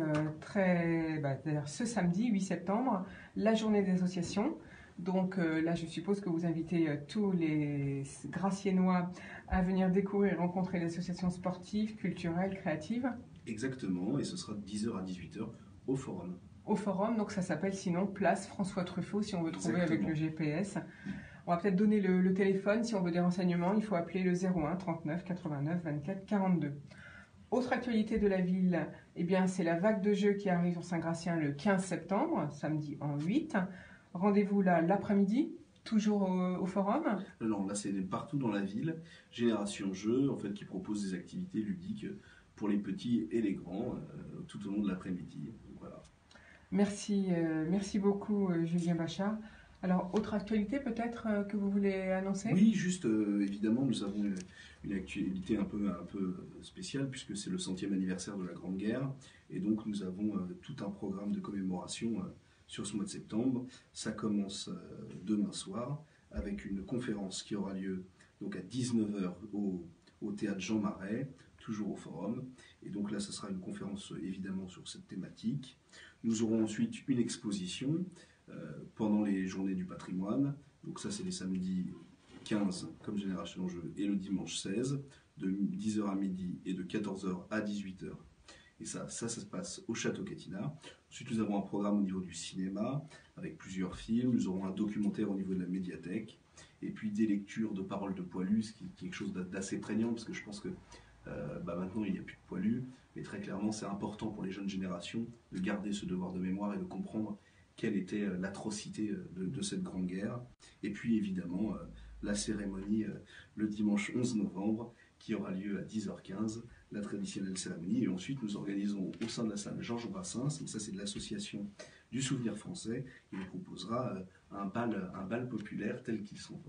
d'ailleurs ce samedi 8 septembre, la journée des associations. Donc là, je suppose que vous invitez tous les Graciennois à venir découvrir et rencontrer les associations sportives, culturelles, créatives. Exactement, et ce sera de 10h à 18h au Forum. Au Forum, donc ça s'appelle sinon Place François Truffaut, si on veut trouver Exactement. avec le GPS. On va peut-être donner le téléphone, si on veut des renseignements, il faut appeler le 01 39 89 24 42. Autre actualité de la ville, eh bien, c'est la vague de jeux qui arrive sur Saint-Gratien le 15 septembre, samedi en 8. Rendez-vous là l'après-midi, toujours au forum? Non, là c'est partout dans la ville. Génération Jeux, en fait, qui propose des activités ludiques pour les petits et les grands tout au long de l'après-midi. Donc, voilà. Merci beaucoup Julien Bachard. Alors, autre actualité peut-être que vous voulez annoncer? Oui, juste évidemment, nous avons une actualité un peu spéciale puisque c'est le 100e anniversaire de la Grande Guerre et donc nous avons tout un programme de commémoration sur ce mois de septembre. Ça commence demain soir avec une conférence qui aura lieu donc à 19h au théâtre Jean Marais, toujours au forum. Et donc là, ça sera une conférence évidemment sur cette thématique. Nous aurons ensuite une exposition pendant les journées du patrimoine. Donc ça, c'est les samedis 15 comme Génération Jeux et le dimanche 16 de 10h à midi et de 14h à 18h. Et ça se passe au Château Catinat. Ensuite, nous avons un programme au niveau du cinéma avec plusieurs films. Nous aurons un documentaire au niveau de la médiathèque. Et puis des lectures de paroles de poilus, ce qui est quelque chose d'assez prégnant parce que je pense que maintenant il n'y a plus de poilus. Mais très clairement, c'est important pour les jeunes générations de garder ce devoir de mémoire et de comprendre quelle était l'atrocité de cette grande guerre. Et puis évidemment, la cérémonie le dimanche 11 novembre qui aura lieu à 10h15, la traditionnelle cérémonie. Et ensuite, nous organisons au sein de la salle Georges Brassens, mais ça c'est de l'association du souvenir français, il nous proposera un bal populaire tel qu'ils sont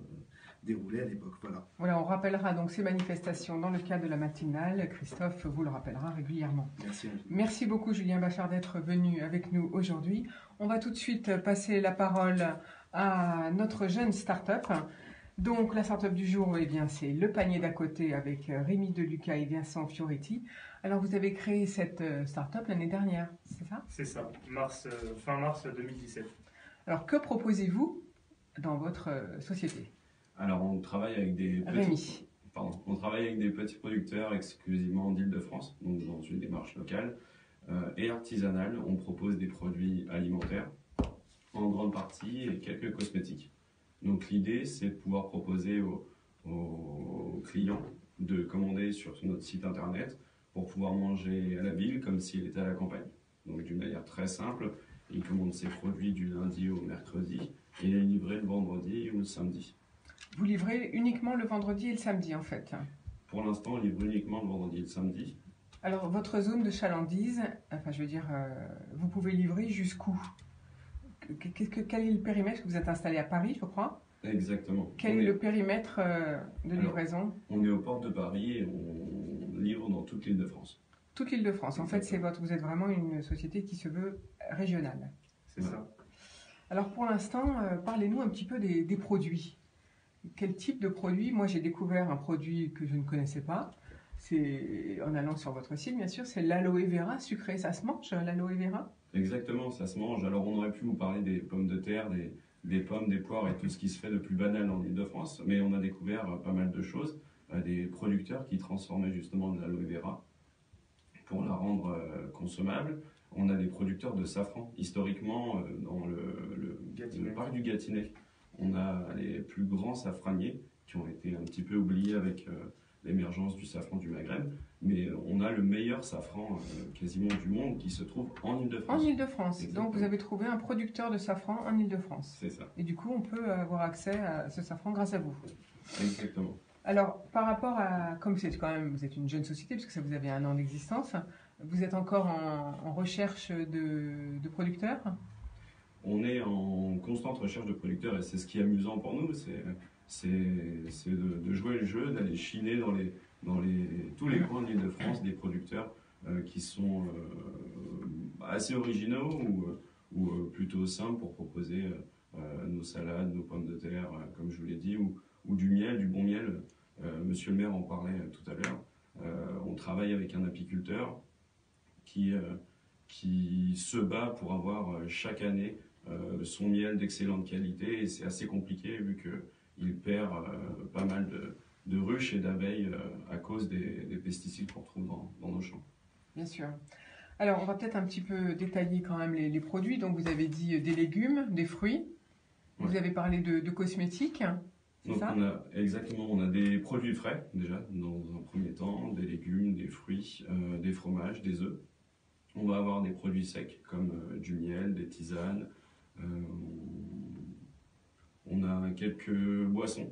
déroulés à l'époque. Voilà, on rappellera donc ces manifestations dans le cadre de la matinale. Christophe vous le rappellera régulièrement. Merci. Merci beaucoup Julien Bachard d'être venu avec nous aujourd'hui. On va tout de suite passer la parole à notre jeune start-up. Donc la start-up du jour, eh bien, c'est Le Panier d'à côté avec Rémi Deluca et Vincent Fioretti. Alors vous avez créé cette start-up l'année dernière, c'est ça? C'est ça, fin mars 2017. Alors que proposez-vous dans votre société? Alors on travaille avec des petits producteurs exclusivement d'Île-de-France, donc dans une démarche locale et artisanale. On propose des produits alimentaires en grande partie et quelques cosmétiques. Donc l'idée, c'est de pouvoir proposer aux clients de commander sur notre site internet pour pouvoir manger à la ville comme s'il était à la campagne. Donc d'une manière très simple, il commande ses produits du lundi au mercredi et il est livré le vendredi ou le samedi. Vous livrez uniquement le vendredi et le samedi en fait? Pour l'instant, on livre uniquement le vendredi et le samedi. Alors votre zone de chalandise, enfin je veux dire, vous pouvez livrer jusqu'où? Quel est le périmètre? Vous êtes installé à Paris, je crois? Exactement. Quel est le périmètre de livraison? On est aux portes de Paris et on livre dans toute l'Île-de-France. Toute l'Île-de-France. En fait, vous êtes vraiment une société qui se veut régionale. C'est ça. Alors pour l'instant, parlez-nous un petit peu des produits. Quel type de produit? Moi, j'ai découvert un produit que je ne connaissais pas. C'est en allant sur votre site, bien sûr. C'est l'aloe vera sucré. Ça se mange, l'aloe vera? Exactement, ça se mange. Alors on aurait pu vous parler des pommes de terre, des pommes, des poires et tout ce qui se fait de plus banal en Île-de-France, mais on a découvert pas mal de choses, des producteurs qui transformaient justement de l'aloe vera pour la rendre consommable. On a des producteurs de safran. Historiquement, dans le parc du Gâtinais, on a les plus grands safraniers qui ont été un petit peu oubliés avec l'émergence du safran du Maghreb, mais on a le meilleur safran quasiment du monde qui se trouve en Île-de-France. En Île-de-France. Donc vous avez trouvé un producteur de safran en Île-de-France. C'est ça. Et du coup, on peut avoir accès à ce safran grâce à vous. Exactement. Alors, par rapport à, comme c'est quand même, vous êtes une jeune société, puisque ça vous avez 1 an d'existence, vous êtes encore en recherche de producteurs? On est en constante recherche de producteurs et c'est ce qui est amusant pour nous, c'est de jouer le jeu, d'aller chiner dans tous les coins de l'Île-de-France des producteurs qui sont assez originaux ou plutôt simples pour proposer nos salades, nos pommes de terre, comme je vous l'ai dit, ou du miel, du bon miel. Monsieur le maire en parlait tout à l'heure. On travaille avec un apiculteur qui se bat pour avoir chaque année son miel d'excellente qualité et c'est assez compliqué vu qu'il perd pas mal de ruches et d'abeilles à cause des pesticides qu'on trouve dans nos champs. Bien sûr. Alors on va peut-être un petit peu détailler quand même les produits. Donc vous avez dit des légumes, des fruits, vous avez parlé de cosmétiques. Donc on a des produits frais déjà dans un premier temps, des légumes, des fruits, des fromages, des œufs. On va avoir des produits secs comme du miel, des tisanes. On a quelques boissons,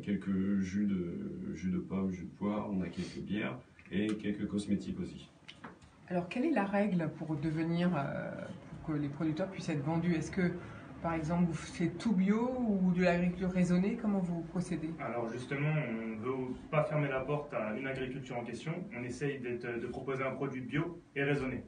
quelques jus de pommes, jus de poire, on a quelques bières et quelques cosmétiques aussi. Alors, quelle est la règle pour devenir, pour que les producteurs puissent être vendus? Est-ce que, par exemple, vous faites tout bio ou de l'agriculture raisonnée? Comment vous procédez? Alors justement, on ne veut pas fermer la porte à une agriculture en question. On essaye de proposer un produit bio et raisonné.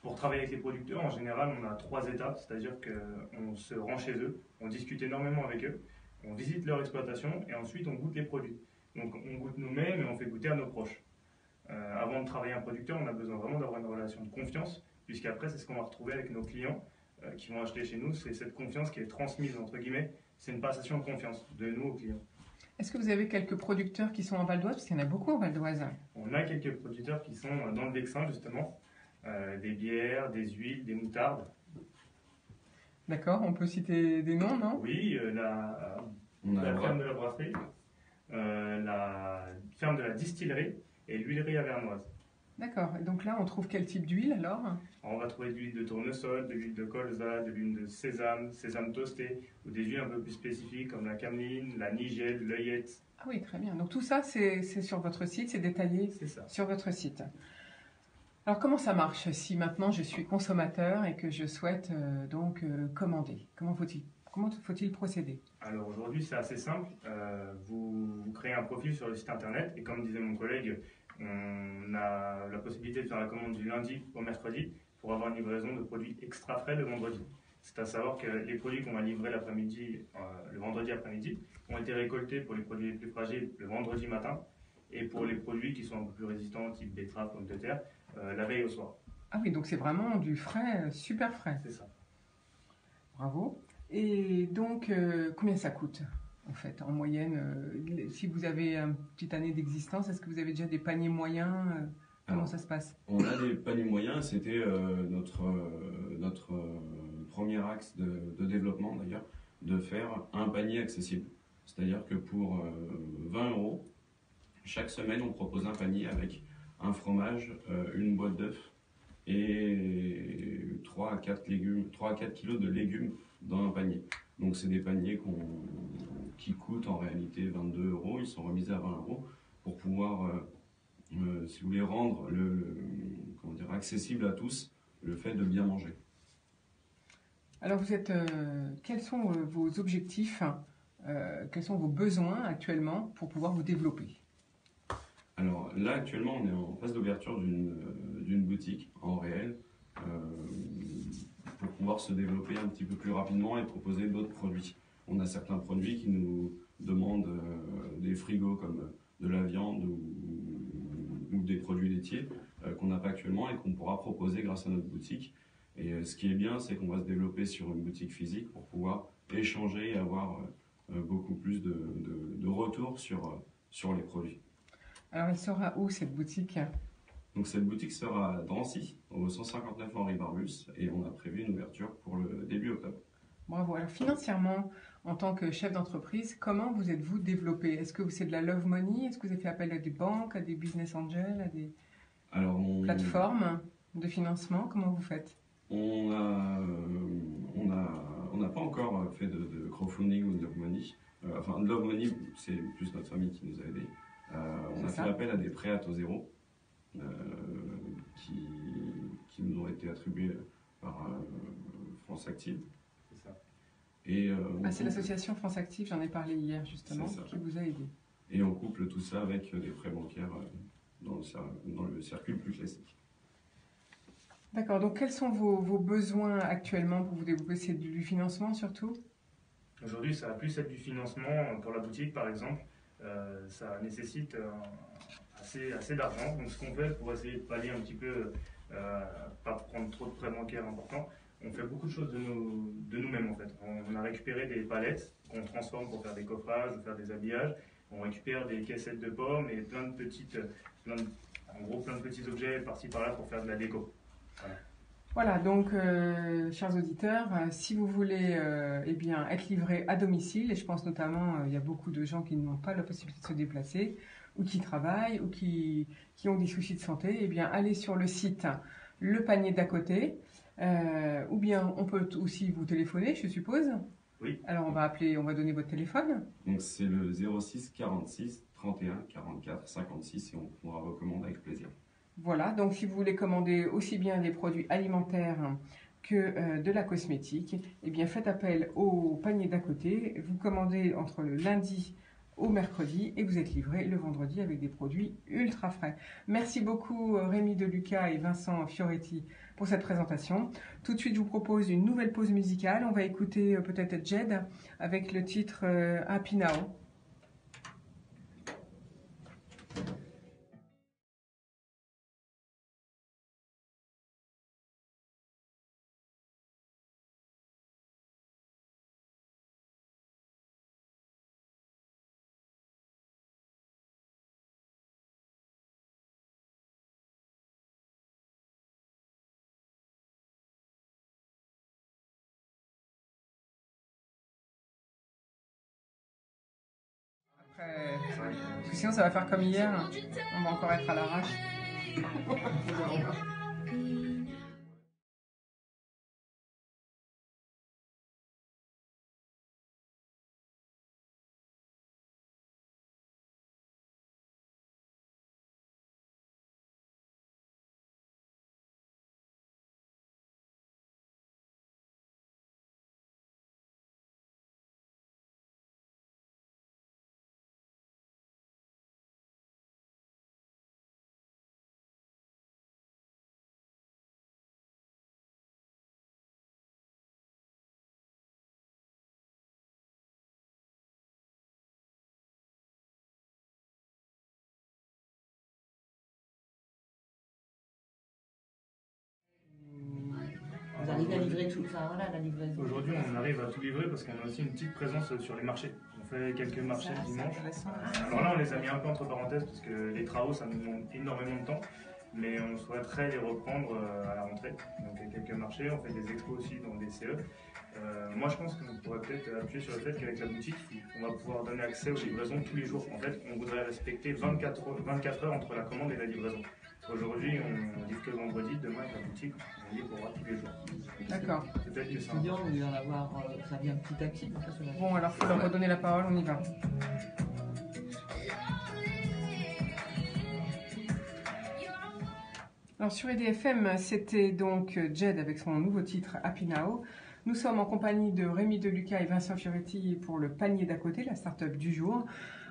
Pour travailler avec les producteurs, en général, on a 3 étapes, c'est-à-dire qu'on se rend chez eux, on discute énormément avec eux, on visite leur exploitation et ensuite on goûte les produits. Donc on goûte nous-mêmes et on fait goûter à nos proches. Avant de travailler un producteur, on a besoin vraiment d'avoir une relation de confiance, puisqu'après c'est ce qu'on va retrouver avec nos clients qui vont acheter chez nous, c'est cette confiance qui est transmise, entre guillemets, c'est une passation de confiance de nous aux clients. Est-ce que vous avez quelques producteurs qui sont en Val d'Oise? Parce qu'il y en a beaucoup en Val d'Oise. On a quelques producteurs qui sont dans le Vexin justement, des bières, des huiles, des moutardes. D'accord, on peut citer des noms, non? Oui, la ferme de la brasserie, la ferme de la distillerie et l'huilerie avernoise. D'accord, et donc là on trouve quel type d'huile alors? Alors, on va trouver de l'huile de tournesol, de l'huile de colza, de l'huile de sésame toasté, ou des huiles un peu plus spécifiques comme la cameline, la nigelle, l'œillette. Ah oui, très bien. Donc tout ça c'est sur votre site, c'est détaillé C'est ça. sur votre site. Alors comment ça marche si maintenant je suis consommateur et que je souhaite commander? Comment faut-il procéder? Alors aujourd'hui c'est assez simple, vous créez un profil sur le site internet et comme disait mon collègue, on a la possibilité de faire la commande du lundi au mercredi pour avoir une livraison de produits extra frais le vendredi. C'est à savoir que les produits qu'on va livrer l'après-midi, le vendredi après-midi, ont été récoltés pour les produits les plus fragiles le vendredi matin et pour les produits qui sont un peu plus résistants, type betterave, pommes de terre, la veille au soir. Ah oui, donc c'est vraiment du frais, super frais. C'est ça. Bravo. Et donc, combien ça coûte, en fait, en moyenne? Si vous avez une petite année d'existence, est-ce que vous avez déjà des paniers moyens? Comment ça se passe? On a des paniers moyens, c'était notre premier axe de développement d'ailleurs, de faire un panier accessible. C'est-à-dire que pour 20 €, chaque semaine on propose un panier avec un fromage, une boîte d'œufs et 3 à 4 kilos de légumes dans un panier. Donc c'est des paniers qui coûtent en réalité 22 €, ils sont remisés à 20 € pour pouvoir, si vous voulez, rendre accessible à tous le fait de bien manger. Alors quels sont vos objectifs, quels sont vos besoins actuellement pour pouvoir vous développer? Alors là actuellement on est en phase d'ouverture d'une boutique en réel pour pouvoir se développer un petit peu plus rapidement et proposer d'autres produits. On a certains produits qui nous demandent des frigos comme de la viande ou des produits laitiers qu'on n'a pas actuellement et qu'on pourra proposer grâce à notre boutique. Et ce qui est bien, c'est qu'on va se développer sur une boutique physique pour pouvoir échanger et avoir beaucoup plus de retours sur les produits. Alors elle sera où cette boutique? Donc cette boutique sera à Drancy, au 159 Henri Barbus, et on a prévu une ouverture pour le début octobre. Bravo. Alors financièrement, en tant que chef d'entreprise, comment vous êtes-vous développé? Est-ce que c'est de la love money? Est-ce que vous avez fait appel à des banques, à des business angels, à des plateformes de financement? Comment vous faites? On n'a pas encore fait de crowdfunding ou de love money. Enfin, de love money, c'est plus notre famille qui nous a aidés. On a fait appel à des prêts à taux zéro qui nous ont été attribués par France Active. C'est ça. Et c'est l'association France Active, j'en ai parlé hier justement, qui vous a aidé. Et on couple tout ça avec des prêts bancaires dans le circuit plus classique. D'accord, donc quels sont vos besoins actuellement pour vous développer? C'est du financement surtout? Aujourd'hui, ça va plus être du financement pour la boutique par exemple. Ça nécessite assez d'argent. Donc ce qu'on fait pour essayer de pallier un petit peu, pas prendre trop de prêts bancaires importants, on fait beaucoup de choses de nous-mêmes en fait. On a récupéré des palettes qu'on transforme pour faire des coffrages ou faire des habillages. On récupère des caissettes de pommes et plein de petits objets par-ci par-là pour faire de la déco. Voilà, donc chers auditeurs, si vous voulez être livré à domicile, et je pense notamment il y a beaucoup de gens qui n'ont pas la possibilité de se déplacer, ou qui travaillent, ou qui ont des soucis de santé, allez sur le site Le Panier d'à côté, ou bien on peut aussi vous téléphoner, je suppose. Oui. Alors on va donner votre téléphone. Donc c'est le 06 46 31 44 56 et on pourra recommander avec plaisir. Voilà, donc si vous voulez commander aussi bien des produits alimentaires que de la cosmétique, eh bien faites appel au panier d'à côté. Vous commandez entre le lundi au mercredi et vous êtes livré le vendredi avec des produits ultra frais. Merci beaucoup Rémi Deluca et Vincent Fioretti pour cette présentation. Tout de suite, je vous propose une nouvelle pause musicale. On va écouter peut-être Jed avec le titre Happy Now. Parce que sinon ça va faire comme hier, on va encore être à l'arrache. Vous arrivez à livrer tout, enfin voilà, la livraison. Aujourd'hui, on arrive à tout livrer parce qu'on a aussi une petite présence sur les marchés. On fait quelques marchés le dimanche. Alors là, on les a mis un peu entre parenthèses parce que les travaux, ça nous demande énormément de temps. Mais on souhaiterait les reprendre à la rentrée. Donc il y a quelques marchés, on fait des expos aussi dans des CE. Moi, je pense qu'on pourrait peut-être appuyer sur le fait qu'avec la boutique, on va pouvoir donner accès aux livraisons tous les jours. En fait, on voudrait respecter 24 heures entre la commande et la livraison. Aujourd'hui, on livre que le vendredi, demain avec la boutique, on livrera tous les jours. D'accord. Peut-être que ça. Étudiants, vous devez en avoir, ça vient petit à petit. Bon, alors il faut leur redonner la parole, on y va. Alors sur EDFM, c'était donc Jed avec son nouveau titre Happy Now. Nous sommes en compagnie de Rémi Deluca et Vincent Fioretti pour le panier d'à côté, la start-up du jour.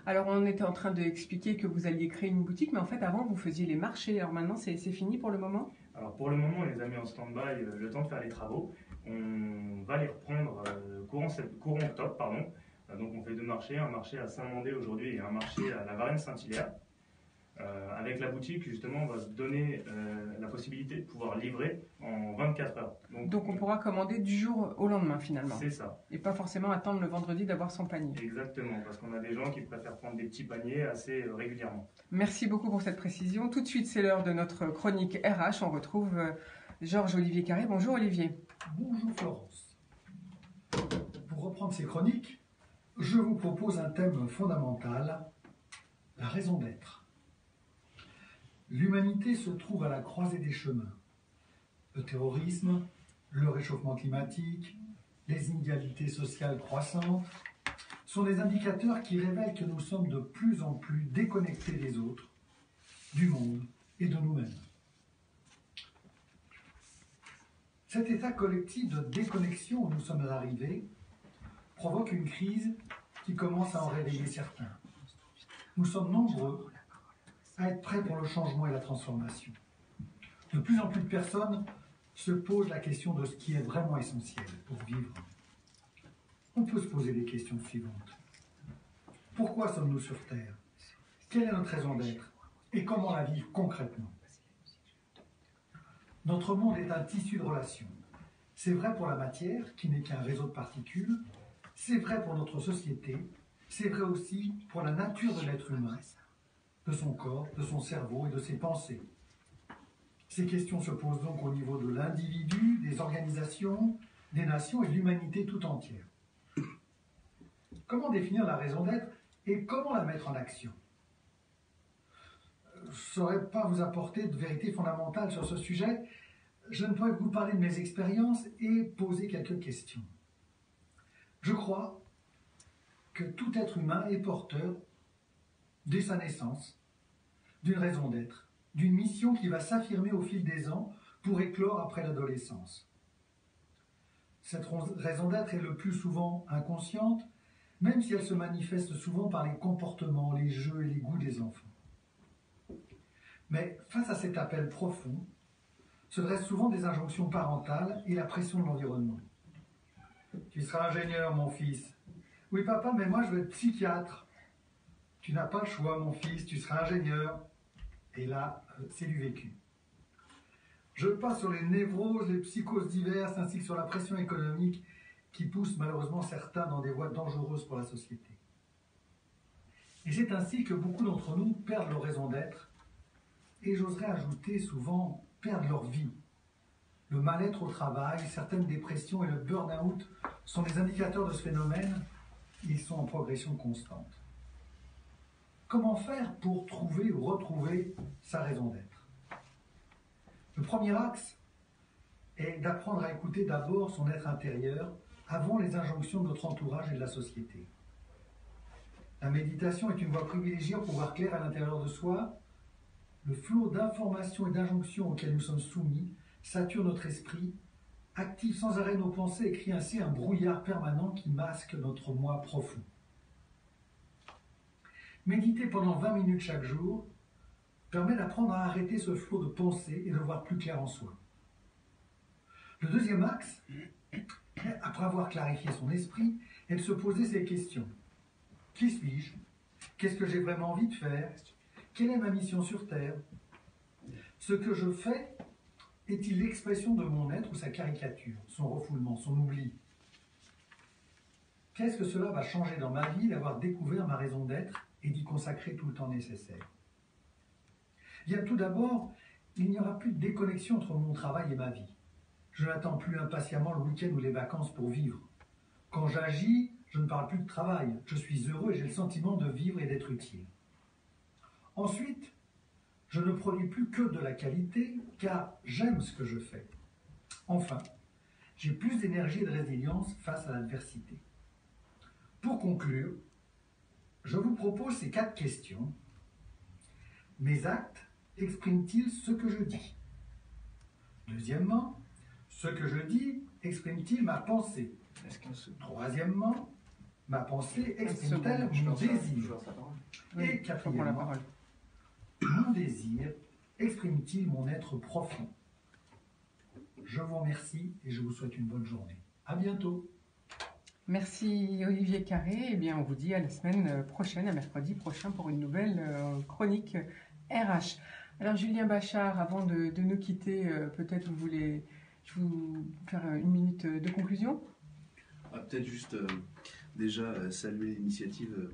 Alors on était en train d'expliquer que vous alliez créer une boutique, mais en fait avant vous faisiez les marchés. Alors maintenant c'est fini pour le moment? Alors pour le moment on les a mis en stand-by le temps de faire les travaux. On va les reprendre courant octobre, pardon. Donc on fait deux marchés, un marché à Saint-Mandé aujourd'hui et un marché à la Varenne-Saint-Hilaire. Avec la boutique, justement, on va se donner la possibilité de pouvoir livrer en 24 heures. Donc on pourra commander du jour au lendemain finalement. C'est ça. Et pas forcément attendre le vendredi d'avoir son panier. Exactement, parce qu'on a des gens qui préfèrent prendre des petits paniers assez régulièrement. Merci beaucoup pour cette précision. Tout de suite, c'est l'heure de notre chronique RH. On retrouve Georges-Olivier Carré. Bonjour Olivier. Bonjour Florence. Pour reprendre ces chroniques, je vous propose un thème fondamental, la raison d'être. L'humanité se trouve à la croisée des chemins. Le terrorisme, le réchauffement climatique, les inégalités sociales croissantes sont des indicateurs qui révèlent que nous sommes de plus en plus déconnectés des autres, du monde et de nous-mêmes. Cet état collectif de déconnexion où nous sommes arrivés provoque une crise qui commence à en réveiller certains. Nous sommes nombreux à être prêts pour le changement et la transformation. De plus en plus de personnes se posent la question de ce qui est vraiment essentiel pour vivre. On peut se poser les questions suivantes. Pourquoi sommes-nous sur Terre? Quelle est notre raison d'être? Et comment la vivre concrètement? Notre monde est un tissu de relations. C'est vrai pour la matière, qui n'est qu'un réseau de particules. C'est vrai pour notre société. C'est vrai aussi pour la nature de l'être humain, de son corps, de son cerveau et de ses pensées. Ces questions se posent donc au niveau de l'individu, des organisations, des nations et de l'humanité tout entière. Comment définir la raison d'être et comment la mettre en action? Je ne saurais pas vous apporter de vérité fondamentale sur ce sujet. Je ne pourrais que vous parler de mes expériences et poser quelques questions. Je crois que tout être humain est porteur, dès sa naissance, d'une raison d'être, d'une mission qui va s'affirmer au fil des ans pour éclore après l'adolescence. Cette raison d'être est le plus souvent inconsciente, même si elle se manifeste souvent par les comportements, les jeux et les goûts des enfants. Mais face à cet appel profond, se dressent souvent des injonctions parentales et la pression de l'environnement. Tu seras ingénieur, mon fils. Oui, papa, mais moi je veux être psychiatre. Tu n'as pas le choix, mon fils, tu seras ingénieur. Et là, c'est du vécu. Je passe sur les névroses, les psychoses diverses, ainsi que sur la pression économique qui pousse malheureusement certains dans des voies dangereuses pour la société. Et c'est ainsi que beaucoup d'entre nous perdent leur raison d'être, et j'oserais ajouter souvent perdent leur vie. Le mal-être au travail, certaines dépressions et le burn-out sont des indicateurs de ce phénomène. Ils sont en progression constante. Comment faire pour trouver ou retrouver sa raison d'être? Le premier axe est d'apprendre à écouter d'abord son être intérieur avant les injonctions de notre entourage et de la société. La méditation est une voie privilégiée pour voir clair à l'intérieur de soi. Le flot d'informations et d'injonctions auxquelles nous sommes soumis sature notre esprit, active sans arrêt nos pensées et crée ainsi un brouillard permanent qui masque notre moi profond. Méditer pendant 20 minutes chaque jour permet d'apprendre à arrêter ce flot de pensées et de voir plus clair en soi. Le deuxième axe, après avoir clarifié son esprit, est de se poser ces questions. Qui suis-je? Qu'est-ce que j'ai vraiment envie de faire? Quelle est ma mission sur Terre? Ce que je fais est-il l'expression de mon être ou sa caricature, son refoulement, son oubli? Qu'est-ce que cela va changer dans ma vie d'avoir découvert ma raison d'être et d'y consacrer tout le temps nécessaire? Bien, tout d'abord, il n'y aura plus de déconnexion entre mon travail et ma vie. Je n'attends plus impatiemment le week-end ou les vacances pour vivre. Quand j'agis, je ne parle plus de travail. Je suis heureux et j'ai le sentiment de vivre et d'être utile. Ensuite, je ne produis plus que de la qualité, car j'aime ce que je fais. Enfin, j'ai plus d'énergie et de résilience face à l'adversité. Pour conclure, je vous propose ces 4 questions. Mes actes expriment-ils ce que je dis? Deuxièmement, ce que je dis exprime-t-il ma pensée? Troisièmement, ma pensée exprime-t-elle mon désir? Et quatrièmement, mon désir exprime-t-il mon être profond? Je vous remercie et je vous souhaite une bonne journée. À bientôt. Merci Olivier Carré. Eh bien, on vous dit à la semaine prochaine, à mercredi prochain, pour une nouvelle chronique RH. Alors, Julien Bachar, avant de nous quitter, peut-être vous voulez faire une minute de conclusion? Peut-être juste déjà saluer l'initiative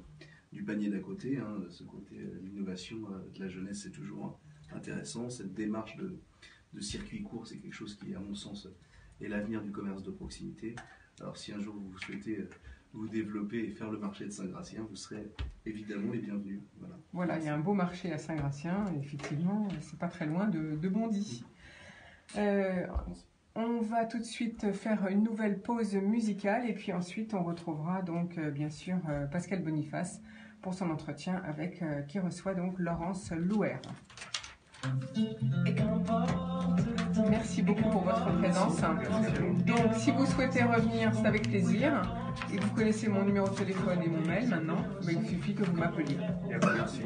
du panier d'à côté, ce côté l'innovation de la jeunesse, c'est toujours intéressant. Cette démarche de circuit court, c'est quelque chose qui, à mon sens, est l'avenir du commerce de proximité. Alors si un jour vous souhaitez vous développer et faire le marché de Saint-Gratien, vous serez évidemment les bienvenus. Voilà, il y a un beau marché à Saint-Gratien, effectivement, c'est pas très loin de Bondy. On va tout de suite faire une nouvelle pause musicale et puis ensuite on retrouvera donc bien sûr Pascal Boniface pour son entretien avec qui reçoit donc Laurence Louer. Merci beaucoup pour votre présence. Donc, si vous souhaitez revenir, c'est avec plaisir. Et vous connaissez mon numéro de téléphone et mon mail maintenant. Il suffit que vous m'appeliez. Merci.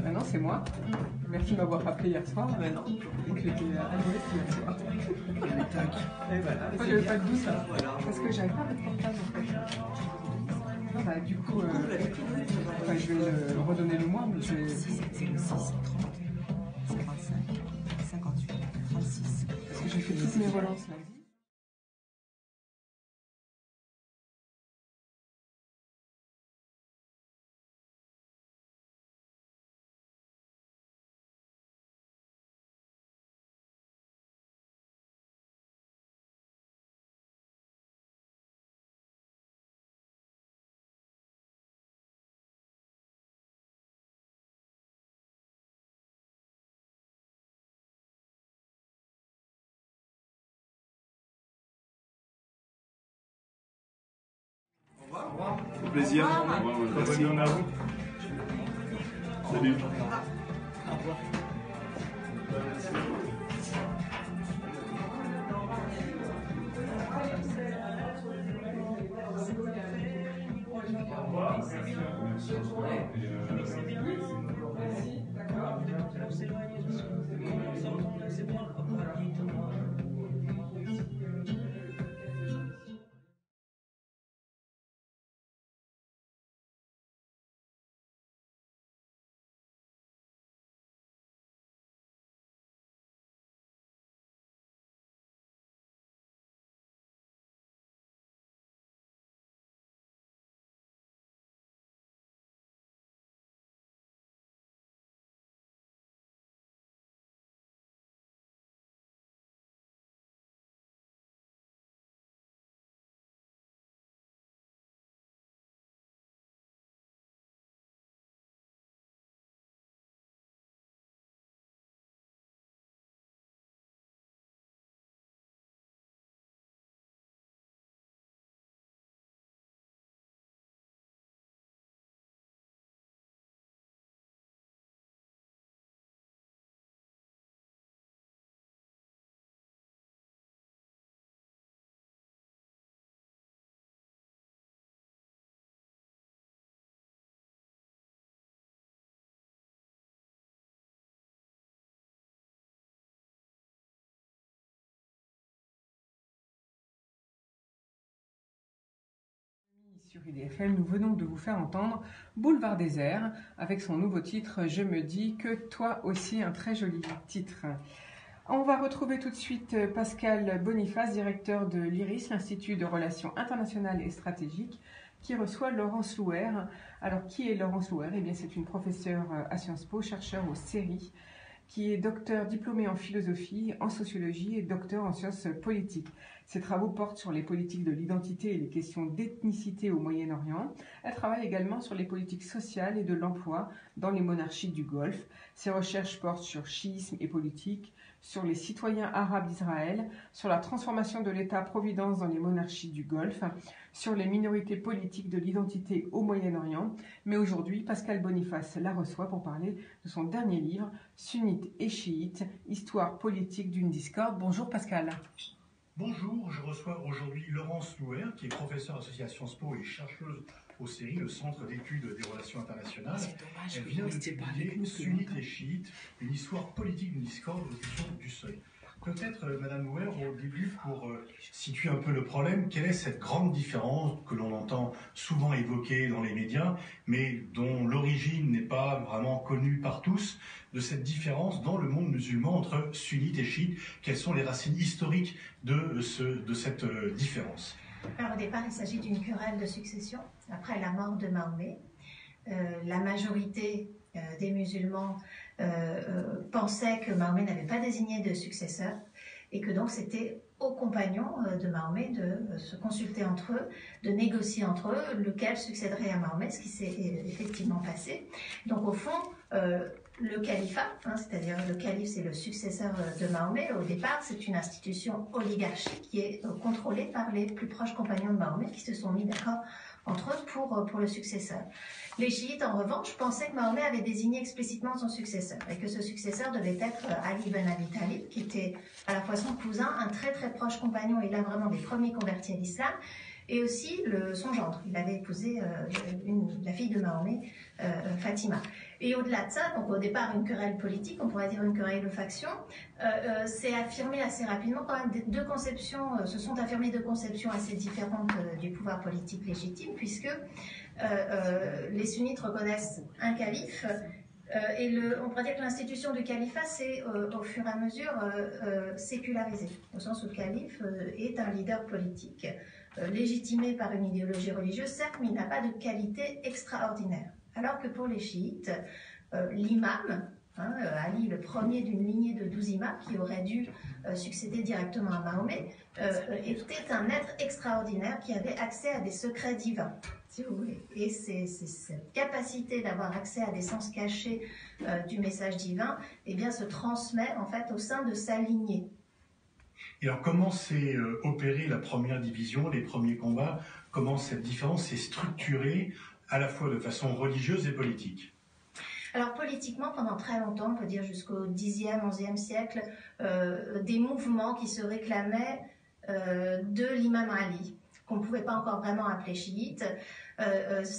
Maintenant, c'est moi. Merci de m'avoir rappelé hier soir. Maintenant, j'étais à l'ouest hier soir. Et voilà. Pourquoi j'avais pas de douce là? Parce que j'avais pas votre portable en fait. Du coup, je vais le redonner le mois, mais je vais. C'est le 6, 30, 55, 58, 36. Parce que j'ai fait toutes mes relances lundi. plaisir. Au revoir. Au revoir, Bonne merci. journée à vous. Salut. Au revoir. Sur IDFM, nous venons de vous faire entendre Boulevard désert avec son nouveau titre Je me dis que toi aussi, un très joli titre. On va retrouver tout de suite Pascal Boniface, directeur de l'IRIS, l'Institut de Relations Internationales et Stratégiques, qui reçoit Laurence Louer. Alors, qui est Laurence Louer? Eh bien, c'est une professeure à Sciences Po, chercheure au CERI, qui est docteur diplômée en philosophie, en sociologie et docteur en sciences politiques. Ses travaux portent sur les politiques de l'identité et les questions d'ethnicité au Moyen-Orient. Elle travaille également sur les politiques sociales et de l'emploi dans les monarchies du Golfe. Ses recherches portent sur chiisme et politique, sur les citoyens arabes d'Israël, sur la transformation de l'État-providence dans les monarchies du Golfe, sur les minorités politiques de l'identité au Moyen-Orient. Mais aujourd'hui, Pascal Boniface la reçoit pour parler de son dernier livre, Sunnites et chiites, histoire politique d'une discorde. Bonjour Pascal. Bonjour, je reçois aujourd'hui Laurence Louer, qui est professeure associée à Sciences Po et chercheuse au CERI, le Centre d'études des relations internationales. Elle vient de publier Sunnites et chiites, une histoire politique d'une discorde aux éditions du Seuil. Peut-être, Madame Louer, au début, pour situer un peu le problème, quelle est cette grande différence que l'on entend souvent évoquée dans les médias, mais dont l'origine n'est pas vraiment connue par tous, de cette différence dans le monde musulman entre sunnites et chiites? Quelles sont les racines historiques de cette différence? Alors au départ, il s'agit d'une querelle de succession après la mort de Mahomet. La majorité des musulmans pensaient que Mahomet n'avait pas désigné de successeur et que donc c'était aux compagnons de Mahomet de se consulter entre eux, de négocier entre eux lequel succéderait à Mahomet, ce qui s'est effectivement passé. Donc au fond, le califat, c'est-à-dire le calife, c'est le successeur de Mahomet. Au départ, c'est une institution oligarchique qui est contrôlée par les plus proches compagnons de Mahomet qui se sont mis d'accord entre eux pour le successeur. Les chiites, en revanche, pensaient que Mahomet avait désigné explicitement son successeur et que ce successeur devait être Ali ibn Abi Talib, qui était à la fois son cousin, un très très proche compagnon et l'un vraiment des premiers convertis à l'islam, et aussi son gendre. Il avait épousé la fille de Mahomet, Fatima. Et au-delà de ça, donc au départ une querelle politique, on pourrait dire une querelle de faction, s'est affirmé assez rapidement quand même deux conceptions, se sont affirmées deux conceptions assez différentes du pouvoir politique légitime, puisque les sunnites reconnaissent un calife, et on pourrait dire que l'institution du califat s'est au fur et à mesure sécularisée, au sens où le calife est un leader politique, légitimé par une idéologie religieuse, certes, mais il n'a pas de qualité extraordinaire. Alors que pour les chiites, l'imam, Ali, le premier d'une lignée de 12 imams qui aurait dû succéder directement à Mahomet, était un être extraordinaire qui avait accès à des secrets divins, si vous voulez. Et c'est cette capacité d'avoir accès à des sens cachés du message divin, eh bien, se transmet en fait au sein de sa lignée. Et alors comment s'est opérée la première division, les premiers combats? Comment cette différence s'est structurée à la fois de façon religieuse et politique? Alors politiquement, pendant très longtemps, on peut dire jusqu'au Xe, XIe siècle, des mouvements qui se réclamaient de l'imam Ali, qu'on ne pouvait pas encore vraiment appeler chiite.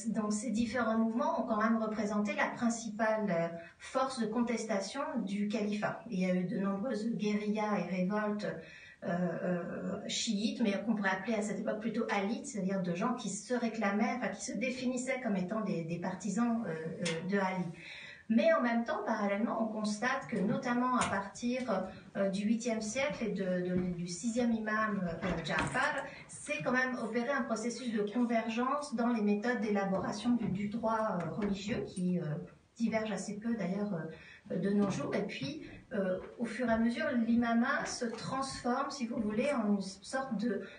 Donc ces différents mouvements ont quand même représenté la principale force de contestation du califat. Il y a eu de nombreuses guérillas et révoltes chiites, mais qu'on pourrait appeler à cette époque plutôt alites, c'est-à-dire de gens qui se réclamaient, enfin qui se définissaient comme étant des partisans de Ali. Mais en même temps, parallèlement, on constate que notamment à partir du 8e siècle et du 6e imam Ja'far, c'est quand même opéré un processus de convergence dans les méthodes d'élaboration du droit religieux qui divergent assez peu d'ailleurs de nos jours. Et puis, au fur et à mesure, l'imama se transforme, si vous voulez, en une sorte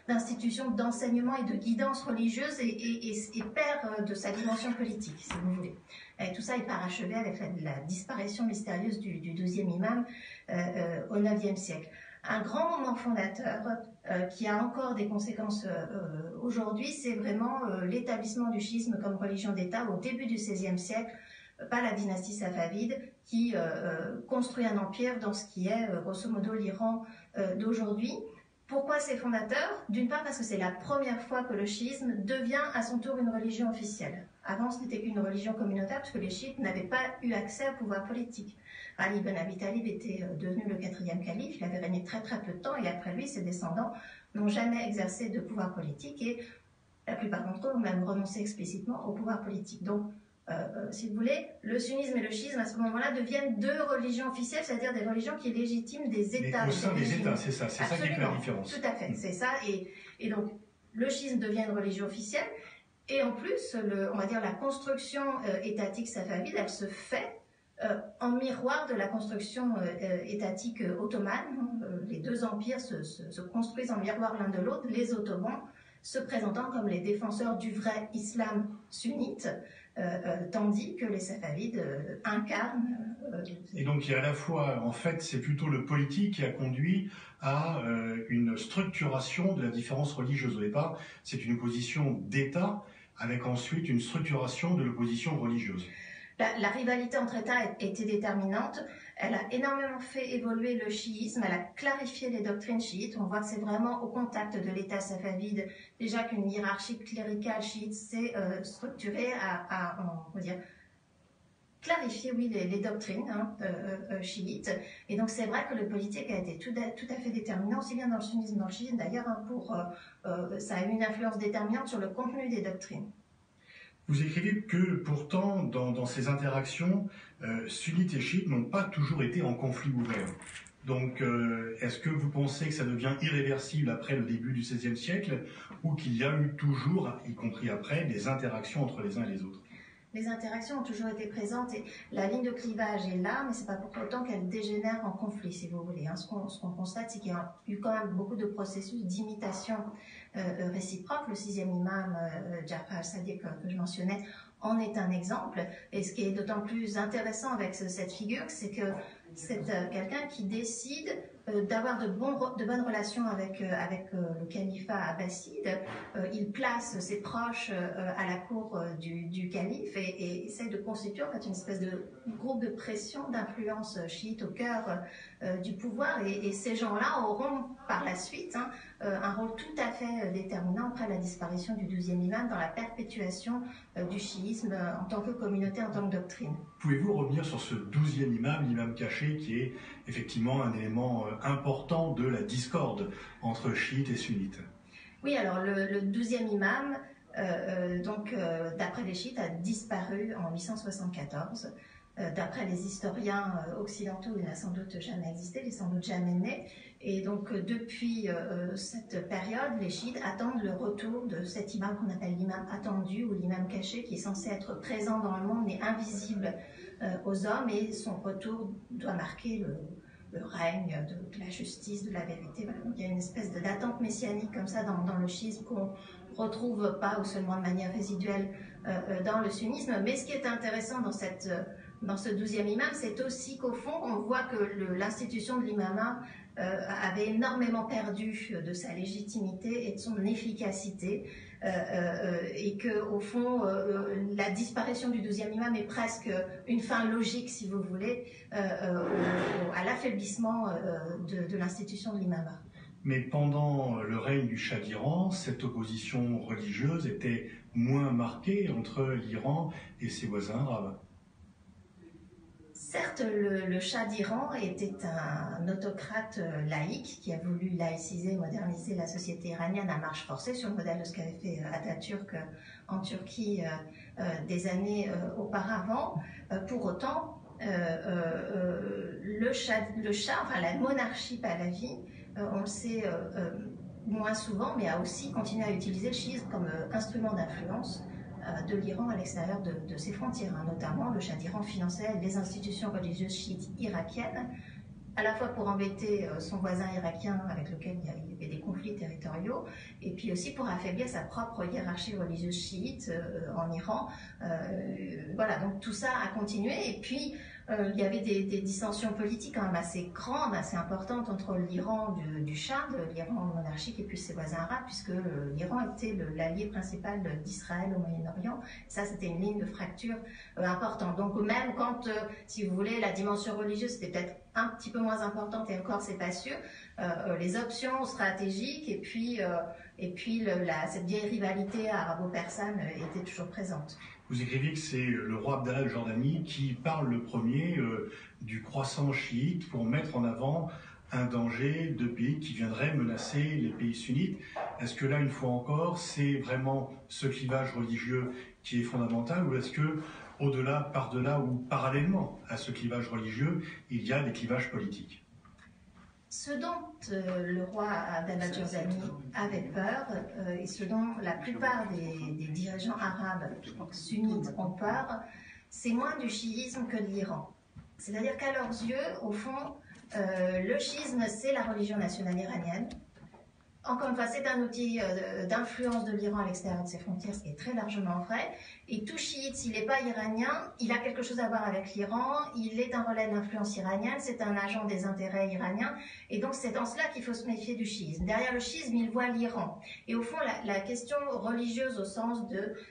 d'institution d'enseignement et de guidance religieuse et perd de sa dimension politique, si vous voulez. Et tout ça est parachevé avec la disparition mystérieuse du 12e imam au 9e siècle. Un grand moment fondateur qui a encore des conséquences aujourd'hui, c'est vraiment l'établissement du chiisme comme religion d'État au début du XVIe siècle par la dynastie safavide qui construit un empire dans ce qui est grosso modo l'Iran d'aujourd'hui. Pourquoi ces fondateurs? D'une part parce que c'est la première fois que le chiisme devient à son tour une religion officielle. Avant, ce n'était qu'une religion communautaire parce que les chiites n'avaient pas eu accès au pouvoir politique. Ali ibn Abi Talib était devenu le 4e calife, il avait régné très très peu de temps et après lui, ses descendants n'ont jamais exercé de pouvoir politique et la plupart d'entre eux ont même renoncé explicitement au pouvoir politique. Donc, si vous voulez, le sunnisme et le chiisme à ce moment-là deviennent deux religions officielles, c'est-à-dire des religions qui légitiment des États. Mais au sein des États, c'est ça qui fait la différence. Tout à fait, c'est ça. Et donc, le chiisme devient une religion officielle. Et en plus, on va dire la construction étatique safavide, elle se fait en miroir de la construction étatique ottomane. Les deux empires se construisent en miroir l'un de l'autre, les Ottomans se présentant comme les défenseurs du vrai islam sunnite, tandis que les Safavides incarnent... Et donc il y a à la fois, en fait, c'est plutôt le politique qui a conduit à une structuration de la différence religieuse. Au départ, c'est une opposition d'État, avec ensuite une structuration de l'opposition religieuse. La rivalité entre États était déterminante. Elle a énormément fait évoluer le chiisme, elle a clarifié les doctrines chiites. On voit que c'est vraiment au contact de l'État safavide déjà qu'une hiérarchie cléricale chiite s'est structurée on va dire, clarifier les doctrines chiites. Et donc c'est vrai que le politique a été tout à fait déterminant, aussi bien dans le sunnisme que dans le chiisme d'ailleurs, ça a eu une influence déterminante sur le contenu des doctrines. Vous écrivez que pourtant, dans ces interactions, sunnites et chiites n'ont pas toujours été en conflit ouvert. Donc, est-ce que vous pensez que ça devient irréversible après le début du XVIe siècle, ou qu'il y a eu toujours, y compris après, des interactions entre les uns et les autres? Les interactions ont toujours été présentes et la ligne de clivage est là, mais c'est pas pour autant qu'elle dégénère en conflit, si vous voulez. Ce qu'on constate, c'est qu'il y a eu quand même beaucoup de processus d'imitation réciproque. Le 6e imam, Ja'far al-Sadiq, que je mentionnais, en est un exemple. Et ce qui est d'autant plus intéressant avec cette figure, c'est que c'est quelqu'un qui décide d'avoir de bonnes relations avec le califat abbasside. Il place ses proches à la cour du calife et essaie de constituer en fait une espèce de groupe de pression, d'influence chiite au cœur du pouvoir. Et ces gens-là auront par la suite un rôle tout à fait déterminant après la disparition du 12e imam dans la perpétuation du chiisme en tant que communauté, en tant que doctrine. Pouvez-vous revenir sur ce 12e imam, l'imam caché, qui est effectivement un élément important de la discorde entre chiites et sunnites? Oui, alors le 12e imam, d'après les chiites, a disparu en 874. D'après les historiens occidentaux, il n'a sans doute jamais existé, il n'est sans doute jamais né. Et donc, depuis cette période, les chiites attendent le retour de cet imam qu'on appelle l'imam attendu ou l'imam caché, qui est censé être présent dans le monde mais invisible aux hommes. Et son retour doit marquer le règne de la justice, de la vérité. Voilà. Donc, il y a une espèce d'attente messianique comme ça dans le chiisme qu'on retrouve pas ou seulement de manière résiduelle dans le sunnisme. Mais ce qui est intéressant dans ce 12e imam, c'est aussi qu'au fond, on voit que l'institution de l'imama avait énormément perdu de sa légitimité et de son efficacité, et que au fond la disparition du 12e imam est presque une fin logique, si vous voulez, à l'affaiblissement de l'institution de l'imama. Mais pendant le règne du Shah d'Iran, cette opposition religieuse était moins marquée entre l'Iran et ses voisins arabes. Certes, le Shah d'Iran était un autocrate laïque qui a voulu laïciser, moderniser la société iranienne à marche forcée, sur le modèle de ce qu'avait fait Atatürk en Turquie des années auparavant. Pour autant, le Shah, enfin la monarchie pahlavi, on le sait moins souvent, mais a aussi continué à utiliser le chiisme comme instrument d'influence de l'Iran à l'extérieur de ses frontières. Notamment, le Shah d'Iran finançait les institutions religieuses chiites irakiennes, à la fois pour embêter son voisin irakien avec lequel il y avait des conflits territoriaux, et puis aussi pour affaiblir sa propre hiérarchie religieuse chiite en Iran. Voilà, donc tout ça a continué, et puis il y avait des dissensions politiques quand même assez grandes, assez importantes entre l'Iran du Shah, l'Iran monarchique, et puis ses voisins arabes, puisque l'Iran était l'allié principal d'Israël au Moyen-Orient. Ça, c'était une ligne de fracture importante. Donc même quand, si vous voulez, la dimension religieuse était peut-être un petit peu moins importante, et encore c'est pas sûr, les options stratégiques et puis cette vieille rivalité arabo-persane était toujours présente. Vous écrivez que c'est le roi Abdallah de Jordanie qui parle le premier du croissant chiite pour mettre en avant un danger de pays qui viendrait menacer les pays sunnites. Est-ce que là, une fois encore, c'est vraiment ce clivage religieux qui est fondamental, ou est-ce que au-delà, par-delà ou parallèlement à ce clivage religieux, il y a des clivages politiques? Ce dont le roi Abdallah de Jordanie avait peur, et ce dont la plupart des dirigeants arabes sunnites ont peur, c'est moins du chiisme que de l'Iran. C'est-à-dire qu'à leurs yeux, au fond, le chiisme, c'est la religion nationale iranienne. Encore une fois, c'est un outil d'influence de l'Iran à l'extérieur de ses frontières, ce qui est très largement vrai. Et tout chiite, s'il n'est pas iranien, il a quelque chose à voir avec l'Iran, il est un relais d'influence iranienne, c'est un agent des intérêts iraniens. Et donc c'est dans cela qu'il faut se méfier du chiisme. Derrière le chiisme, il voit l'Iran. Et au fond, la question religieuse au sens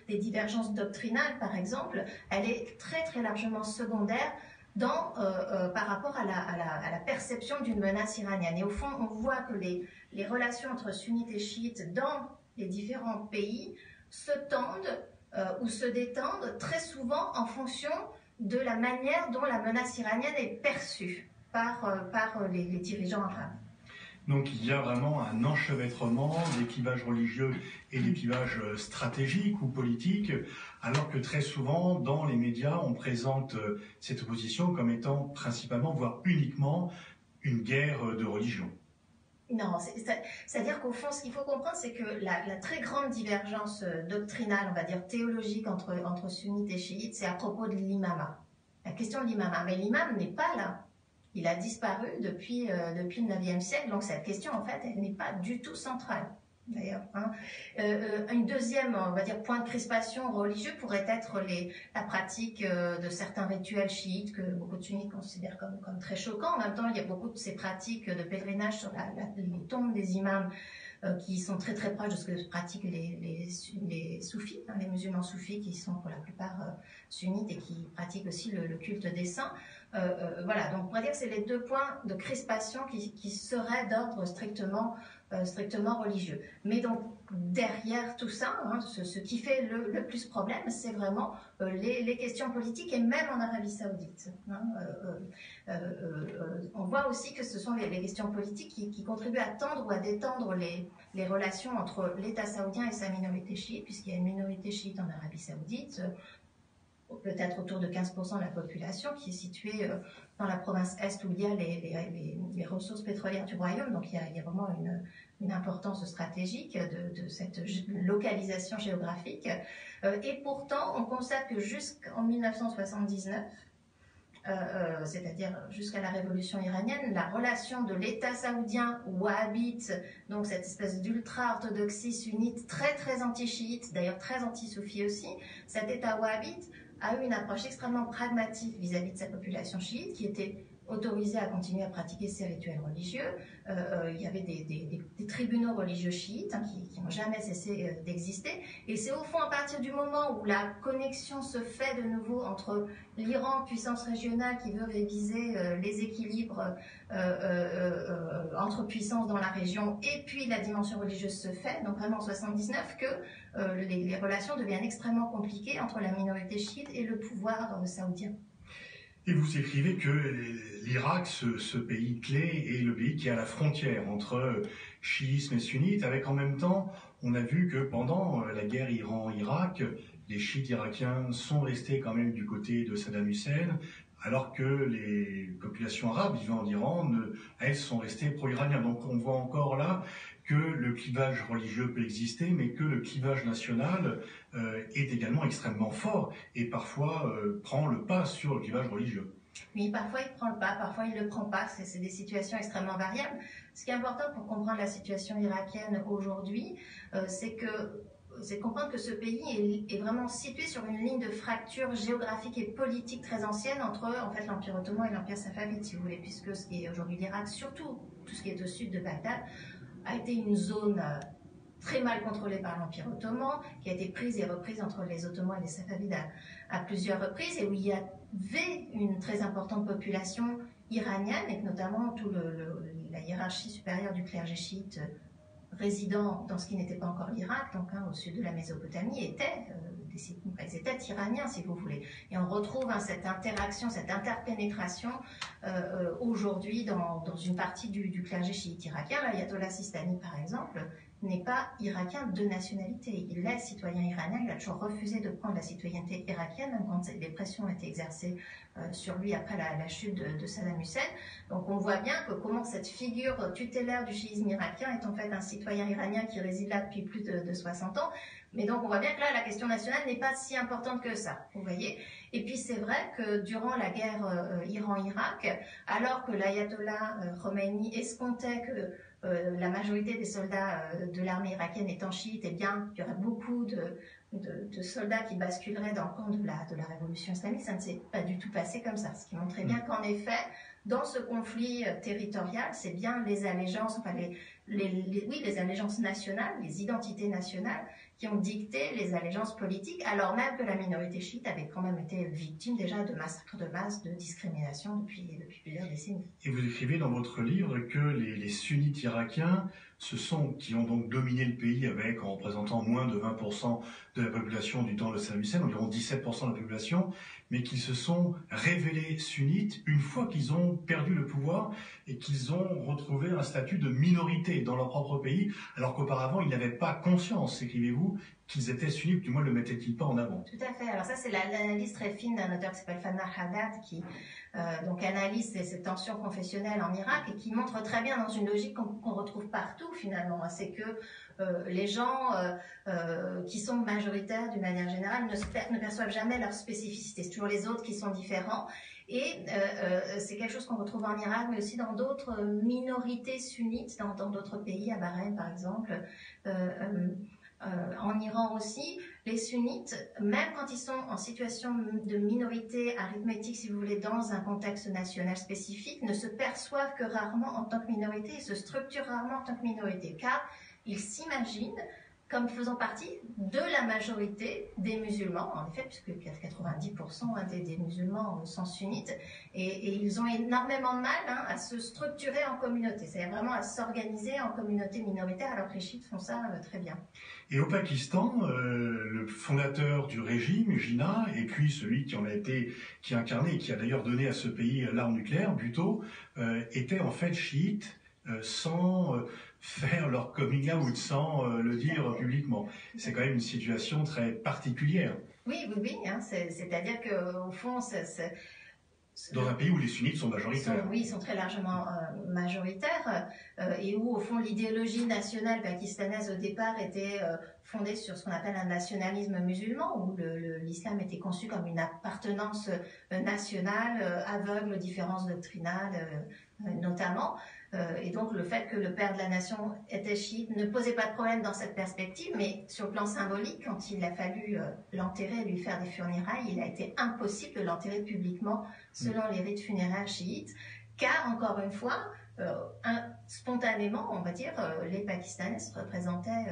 des divergences doctrinales, par exemple, elle est très très largement secondaire par rapport à la perception d'une menace iranienne. Et au fond, on voit que les relations entre sunnites et chiites dans les différents pays se tendent ou se détendent très souvent en fonction de la manière dont la menace iranienne est perçue par les dirigeants arabes. Donc il y a vraiment un enchevêtrement des clivages religieux et des clivages stratégiques ou politiques, alors que très souvent, dans les médias, on présente cette opposition comme étant principalement, voire uniquement, une guerre de religion. Non, c'est-à-dire qu'au fond, ce qu'il faut comprendre, c'est que la très grande divergence doctrinale, on va dire théologique, entre sunnites et chiites, c'est à propos de l'imama. La question de l'imama. Mais l'imam n'est pas là. Il a disparu depuis le 9e siècle, donc cette question, en fait, elle n'est pas du tout centrale, d'ailleurs. Une deuxième, on va dire, point de crispation religieux pourrait être la pratique de certains rituels chiites que beaucoup de sunnites considèrent comme très choquants. En même temps, il y a beaucoup de ces pratiques de pèlerinage sur les tombes des imams qui sont très très proches de ce que pratiquent les soufis, les musulmans soufis qui sont pour la plupart sunnites et qui pratiquent aussi le culte des saints. Voilà, donc on pourrait dire que c'est les deux points de crispation qui seraient d'ordre strictement religieux. Mais donc derrière tout ça, ce qui fait le plus problème, c'est vraiment les questions politiques, et même en Arabie Saoudite. On voit aussi que ce sont les questions politiques qui contribuent à tendre ou à détendre les relations entre l'État saoudien et sa minorité chiite, puisqu'il y a une minorité chiite en Arabie Saoudite, peut-être autour de 15% de la population, qui est située dans la province Est où il y a les ressources pétrolières du royaume. Donc il y a vraiment une importance stratégique de cette localisation géographique. Et pourtant, on constate que jusqu'en 1979, c'est-à-dire jusqu'à la révolution iranienne, la relation de l'État saoudien wahhabite, donc cette espèce d'ultra-orthodoxie sunnite très très anti-chiite, d'ailleurs très anti-soufi aussi, cet État wahhabite a eu une approche extrêmement pragmatique vis-à-vis de sa population chiite, qui était autorisés à continuer à pratiquer ces rituels religieux. Il y avait des tribunaux religieux chiites qui n'ont jamais cessé d'exister. Et c'est au fond à partir du moment où la connexion se fait de nouveau entre l'Iran, puissance régionale qui veut réviser les équilibres entre puissances dans la région, et puis la dimension religieuse se fait, donc vraiment en 79, que les relations deviennent extrêmement compliquées entre la minorité chiite et le pouvoir saoudien. Et vous écrivez que l'Irak, ce pays clé, est le pays qui est à la frontière entre chiisme et sunnite, avec en même temps, on a vu que pendant la guerre Iran-Irak, les chiites irakiens sont restés quand même du côté de Saddam Hussein, alors que les populations arabes vivant en Iran, elles, sont restées pro-iraniennes. Donc on voit encore là que le clivage religieux peut exister, mais que le clivage national est également extrêmement fort et parfois prend le pas sur le clivage religieux. Oui, parfois il prend le pas, parfois il ne le prend pas. C'est des situations extrêmement variables. Ce qui est important pour comprendre la situation irakienne aujourd'hui, c'est comprendre que ce pays est vraiment situé sur une ligne de fracture géographique et politique très ancienne entre en fait l'Empire ottoman et l'Empire safavide, si vous voulez, puisque ce qui est aujourd'hui l'Irak, surtout tout ce qui est au sud de Bagdad, a été une zone très mal contrôlée par l'Empire ottoman, qui a été prise et reprise entre les Ottomans et les Safavides à plusieurs reprises, et où il y avait une très importante population iranienne, et que notamment la hiérarchie supérieure du clergé chiite résidant dans ce qui n'était pas encore l'Irak, donc au sud de la Mésopotamie, ils étaient iraniens, si vous voulez. Et on retrouve cette interaction, cette interpénétration aujourd'hui dans une partie du clergé chiite irakien. L'ayatollah Sistani, par exemple, n'est pas irakien de nationalité. Il est citoyen iranien, il a toujours refusé de prendre la citoyenneté irakienne, même quand les pressions ont été exercées sur lui après la chute de Saddam Hussein. Donc on voit bien comment cette figure tutélaire du chiisme irakien est en fait un citoyen iranien qui réside là depuis plus de 60 ans. Mais donc on voit bien que là, la question nationale n'est pas si importante que ça, vous voyez. Et puis c'est vrai que durant la guerre Iran-Irak, alors que l'ayatollah Khomeini escomptait que la majorité des soldats de l'armée irakienne étant chiites, eh bien, il y aurait beaucoup de soldats qui basculeraient dans le camp de la révolution islamique. Ça ne s'est pas du tout passé comme ça. Ce qui montrait bien qu'en effet, dans ce conflit territorial, c'est bien les allégeances, enfin les allégeances nationales, les identités nationales qui ont dicté les allégeances politiques, alors même que la minorité chiite avait quand même été victime déjà de massacres de masse, de discrimination depuis plusieurs décennies. Et vous écrivez dans votre livre que les sunnites irakiens, qui ont donc dominé le pays en représentant moins de 20% de la population du temps de Saddam Hussein, environ 17% de la population, mais qu'ils se sont révélés sunnites une fois qu'ils ont perdu le pouvoir et qu'ils ont retrouvé un statut de minorité dans leur propre pays, alors qu'auparavant ils n'avaient pas conscience, écrivez-vous, qu'ils étaient sunnites, du moins ne le mettaient-ils pas en avant. Tout à fait. Alors ça, c'est l'analyse très fine d'un auteur qui s'appelle Fana Haddad, qui donc analyse ces tensions confessionnelles en Irak et qui montre très bien dans une logique qu'on retrouve partout finalement. C'est que les gens qui sont majoritaires d'une manière générale ne perçoivent jamais leur spécificité. C'est toujours les autres qui sont différents. Et c'est quelque chose qu'on retrouve en Irak, mais aussi dans d'autres minorités sunnites, dans d'autres pays, à Bahreïn par exemple. En Iran aussi, les sunnites, même quand ils sont en situation de minorité arithmétique, si vous voulez, dans un contexte national spécifique, ne se perçoivent que rarement en tant que minorité et se structurent rarement en tant que minorité, car ils s'imaginent comme faisant partie de la majorité des musulmans, en effet, puisque 90% des musulmans sont sunnites, et ils ont énormément de mal à se structurer en communauté, c'est-à-dire vraiment à s'organiser en communauté minoritaire, alors que les chiites font ça très bien. Et au Pakistan, le fondateur du régime, Jinnah, et puis celui qui a incarné et qui a d'ailleurs donné à ce pays l'arme nucléaire, Bhutto, étaient en fait chiites sans faire leur coming out, sans le dire publiquement. C'est quand même une situation très particulière. Oui, c'est-à-dire qu'au fond, dans un pays où les sunnites sont majoritaires. Ils sont très largement majoritaires et où, au fond, l'idéologie nationale pakistanaise, au départ, était fondée sur ce qu'on appelle un nationalisme musulman, où l'islam était conçu comme une appartenance nationale, aveugle aux différences doctrinales, notamment. Et donc, le fait que le père de la nation était chiite ne posait pas de problème dans cette perspective, mais sur le plan symbolique, quand il a fallu l'enterrer et lui faire des funérailles, il a été impossible de l'enterrer publiquement selon les rites funéraires chiites. car encore une fois, spontanément, on va dire, les Pakistanais se représentaient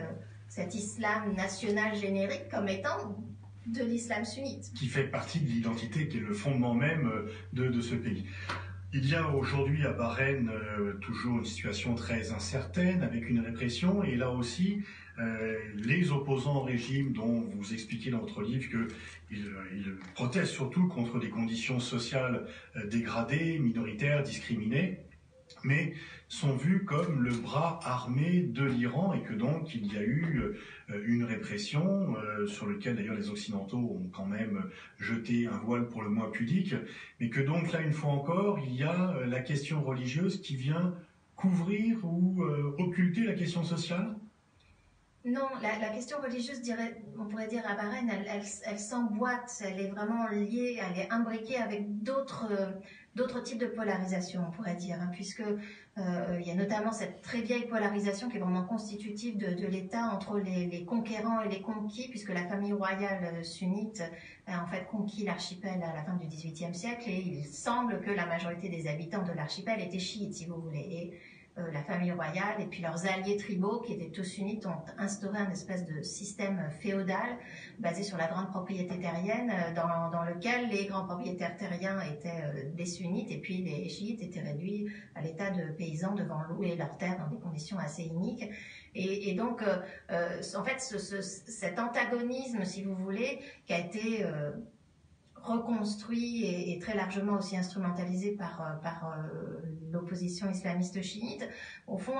cet islam national générique comme étant de l'islam sunnite. Qui fait partie de l'identité, qui est le fondement même de ce pays. Il y a aujourd'hui à Bahreïn toujours une situation très incertaine avec une répression, et là aussi les opposants au régime dont vous expliquez dans votre livre qu'ils protestent surtout contre des conditions sociales dégradées, minoritaires, discriminées, mais sont vus comme le bras armé de l'Iran, et que donc il y a eu une répression sur laquelle d'ailleurs les Occidentaux ont quand même jeté un voile pour le moins pudique, mais que donc là une fois encore il y a la question religieuse qui vient couvrir ou occulter la question sociale. Non, la question religieuse, on pourrait dire à Bahreïn, elle s'emboîte, elle est vraiment liée, elle est imbriquée avec d'autres types de polarisation, on pourrait dire, hein, puisque il y a notamment cette très vieille polarisation qui est vraiment constitutive de l'État entre les conquérants et les conquis, puisque la famille royale sunnite a en fait conquis l'archipel à la fin du XVIIIe siècle, et il semble que la majorité des habitants de l'archipel étaient chiites, si vous voulez. Et la famille royale et puis leurs alliés tribaux, qui étaient tous sunnites, ont instauré un espèce de système féodal basé sur la grande propriété terrienne, dans lequel les grands propriétaires terriens étaient des sunnites, et puis les chiites étaient réduits à l'état de paysans devant louer leurs terres dans des conditions assez iniques. Et donc, en fait, cet antagonisme, si vous voulez, qui a été reconstruit et très largement aussi instrumentalisé par l'opposition islamiste chiite, au fond,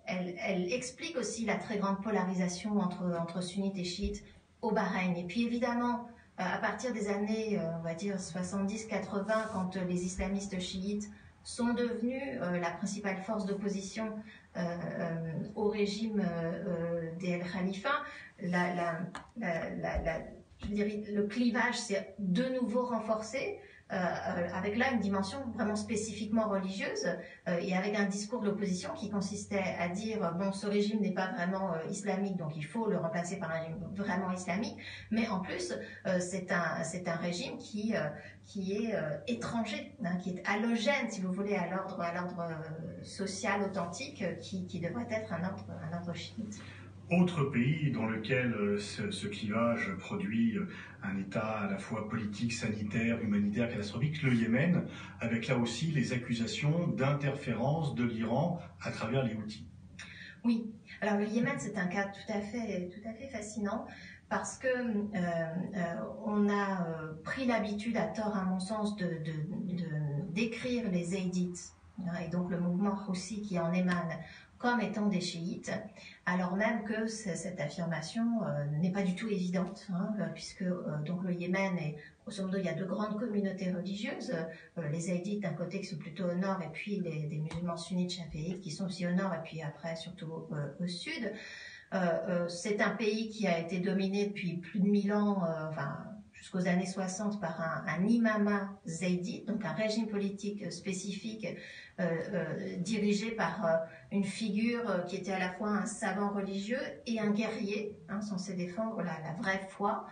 elle explique aussi la très grande polarisation entre sunnites et chiites au Bahreïn. Et puis évidemment, à partir des années, on va dire 70-80, quand les islamistes chiites sont devenus la principale force d'opposition au régime des Al-Khalifa, je dirais, le clivage s'est de nouveau renforcé, avec là une dimension vraiment spécifiquement religieuse, et avec un discours de l'opposition qui consistait à dire bon, ce régime n'est pas vraiment islamique, donc il faut le remplacer par un régime vraiment islamique, mais en plus c'est un régime qui est étranger, hein, qui est allogène, si vous voulez, à l'ordre social authentique, qui devrait être un ordre chiite. Autre pays dans lequel ce clivage produit un état à la fois politique, sanitaire, humanitaire, catastrophique, le Yémen, avec là aussi les accusations d'interférence de l'Iran à travers les Houthis. Oui, alors le Yémen, c'est un cas tout à fait fascinant, parce que on a pris l'habitude, à tort à mon sens, de décrire les Zaydites, hein, et donc le mouvement Houthi qui en émane, comme étant des chiites, alors même que cette affirmation n'est pas du tout évidente, hein, puisque donc le Yémen, grosso modo, il y a deux grandes communautés religieuses, les Zaïdites d'un côté qui sont plutôt au nord, et puis des musulmans sunnites chaféites qui sont aussi au nord, et puis après surtout au sud. C'est un pays qui a été dominé depuis plus de 1000 ans, jusqu'aux années 60, par un imama zaïdite, donc un régime politique spécifique dirigé par une figure qui était à la fois un savant religieux et un guerrier, hein, censé défendre la vraie foi.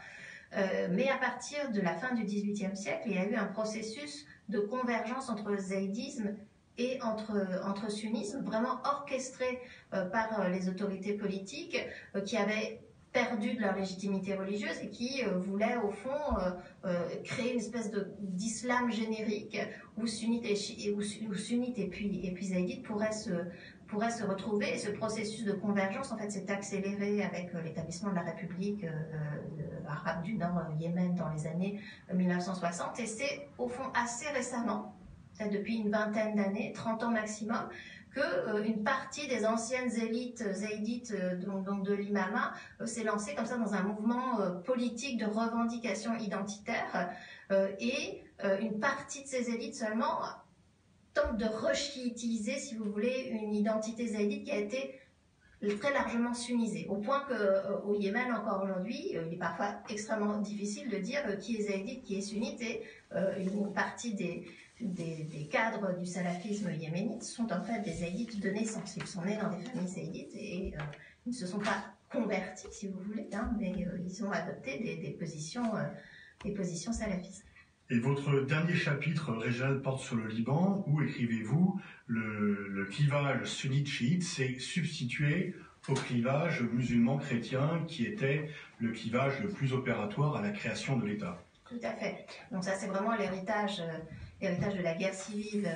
Mais à partir de la fin du XVIIIe siècle, il y a eu un processus de convergence entre le zaïdisme et entre sunnisme, vraiment orchestré par les autorités politiques qui avaient perdu de leur légitimité religieuse et qui voulaient au fond créer une espèce d'islam générique où sunnites et puis zaïdites pourraient se retrouver. Et ce processus de convergence en fait s'est accéléré avec l'établissement de la République arabe du Nord Yémen dans les années 1960, et c'est au fond assez récemment, c'est depuis une vingtaine d'années, 30 ans maximum, qu'une partie des anciennes élites zaïdites, donc de l'imama, s'est lancée comme ça dans un mouvement politique de revendication identitaire, et une partie de ces élites seulement tente de rechiitiser, si vous voulez, une identité zaïdite qui a été très largement sunnisée, au point qu'au Yémen, encore aujourd'hui, il est parfois extrêmement difficile de dire qui est zaïdite, qui est sunnite, et une partie des cadres du salafisme yéménite sont en fait des zaïdites de naissance. Ils sont nés dans des familles zaïdites et ils ne se sont pas convertis, si vous voulez, hein, mais ils ont adopté des positions salafistes. Et votre dernier chapitre, Réginald, porte sur le Liban, où écrivez-vous le clivage sunnite-chiite s'est substitué au clivage musulman-chrétien qui était le clivage le plus opératoire à la création de l'État. Tout à fait. Donc ça, c'est vraiment l'héritage de la guerre civile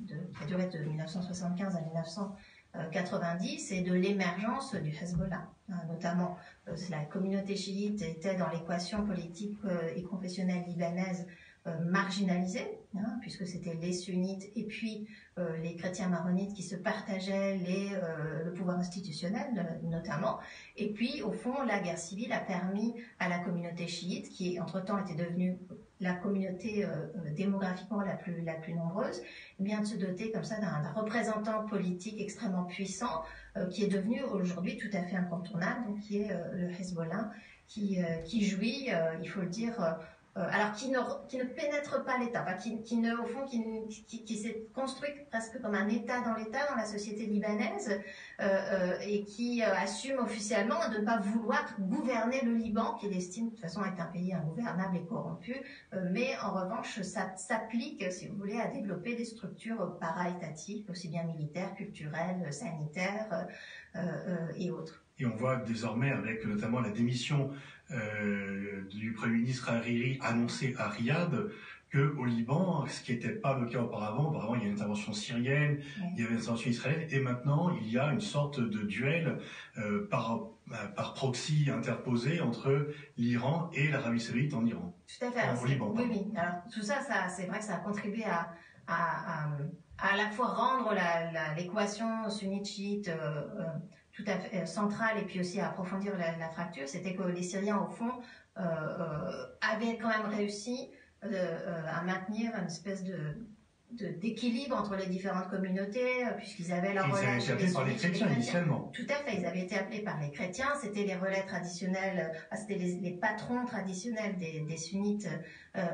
qui a duré de 1975 à 1990 et de l'émergence du Hezbollah. Notamment, la communauté chiite était dans l'équation politique et confessionnelle libanaise marginalisée, puisque c'était les sunnites et puis les chrétiens maronites qui se partageaient le pouvoir institutionnel notamment. Et puis, au fond, la guerre civile a permis à la communauté chiite, qui entre-temps était devenue la communauté démographiquement la plus nombreuse, eh bien, de se doter comme ça d'un représentant politique extrêmement puissant qui est devenu aujourd'hui tout à fait incontournable, donc qui est le Hezbollah, qui jouit, il faut le dire, alors qui ne pénètre pas l'État, enfin, qui s'est construit presque comme un État dans l'État, dans la société libanaise, et qui assume officiellement de ne pas vouloir gouverner le Liban, qu'il estime de toute façon être un pays ingouvernable et corrompu, mais en revanche, ça s'applique, si vous voulez, à développer des structures para-étatiques, aussi bien militaires, culturelles, sanitaires et autres. Et on voit désormais, avec notamment la démission du Premier ministre Hariri annoncée à Riyad, qu'au Liban, ce qui n'était pas le cas auparavant, il y a une intervention syrienne, il y avait une intervention israélienne, et maintenant il y a une sorte de duel par proxy interposé entre l'Iran et l'Arabie Saoudite en Iran. Tout à fait. Au Liban. Oui. Alors, tout ça, c'est vrai que ça a contribué à la fois rendre l'équation sunnite-chiite tout à fait centrale et puis aussi à approfondir la fracture. C'était que les Syriens, au fond, avaient quand même réussi à maintenir une espèce d'équilibre entre les différentes communautés, puisqu'ils avaient leur relais. Ils avaient été appelés par les chrétiens initialement. Tout à fait, ils avaient été appelés par les chrétiens, c'était les relais traditionnels, c'était les patrons traditionnels des sunnites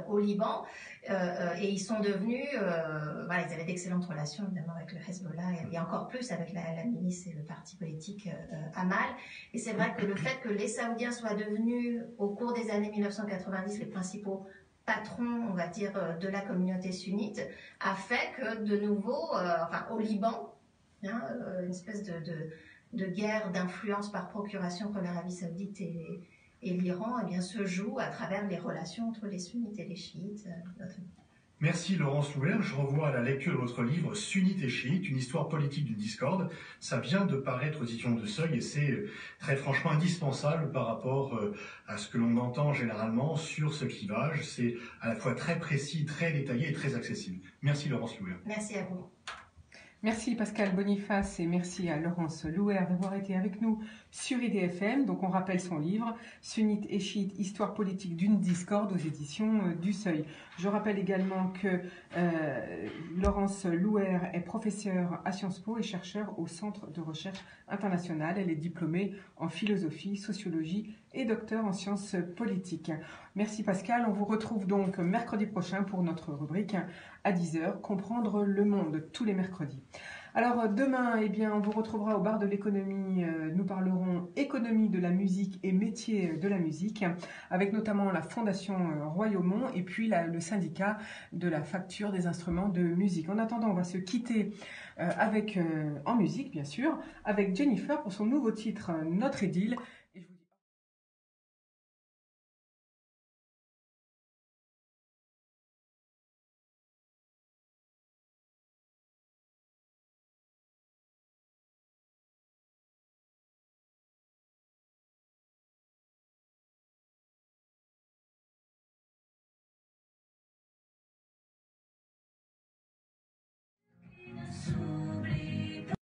au Liban, et ils sont devenus, voilà, ils avaient d'excellentes relations évidemment avec le Hezbollah et encore plus avec la milice et le parti politique Amal. Et c'est vrai que le fait que les Saoudiens soient devenus, au cours des années 1990, les principaux patrons, on va dire, de la communauté sunnite, a fait que de nouveau, au Liban, une espèce de guerre d'influence par procuration entre l'Arabie Saoudite et l'Iran, eh bien, se joue à travers les relations entre les sunnites et les chiites. Merci Laurence Louer. Je renvoie à la lecture de votre livre Sunnite et chiite, une histoire politique d'une discorde. Ça vient de paraître aux éditions de Seuil et c'est très franchement indispensable par rapport à ce que l'on entend généralement sur ce clivage. C'est à la fois très précis, très détaillé et très accessible. Merci Laurence Louer. Merci à vous. Merci Pascal Boniface et merci à Laurence Louer d'avoir été avec nous sur IDFM. Donc on rappelle son livre Sunnite et chiite, histoire politique d'une discorde aux éditions du Seuil. Je rappelle également que Laurence Louer est professeure à Sciences Po et chercheure au Centre de recherche international. Elle est diplômée en philosophie, sociologie et docteur en sciences politiques. Merci Pascal. On vous retrouve donc mercredi prochain pour notre rubrique à 10h, Comprendre le monde, tous les mercredis. Alors demain, eh bien, on vous retrouvera au bar de l'économie. Nous parlerons économie de la musique et métier de la musique, avec notamment la Fondation Royaumont et puis le syndicat de la facture des instruments de musique. En attendant, on va se quitter en musique, bien sûr, avec Jennifer pour son nouveau titre, Notre Idylle. Et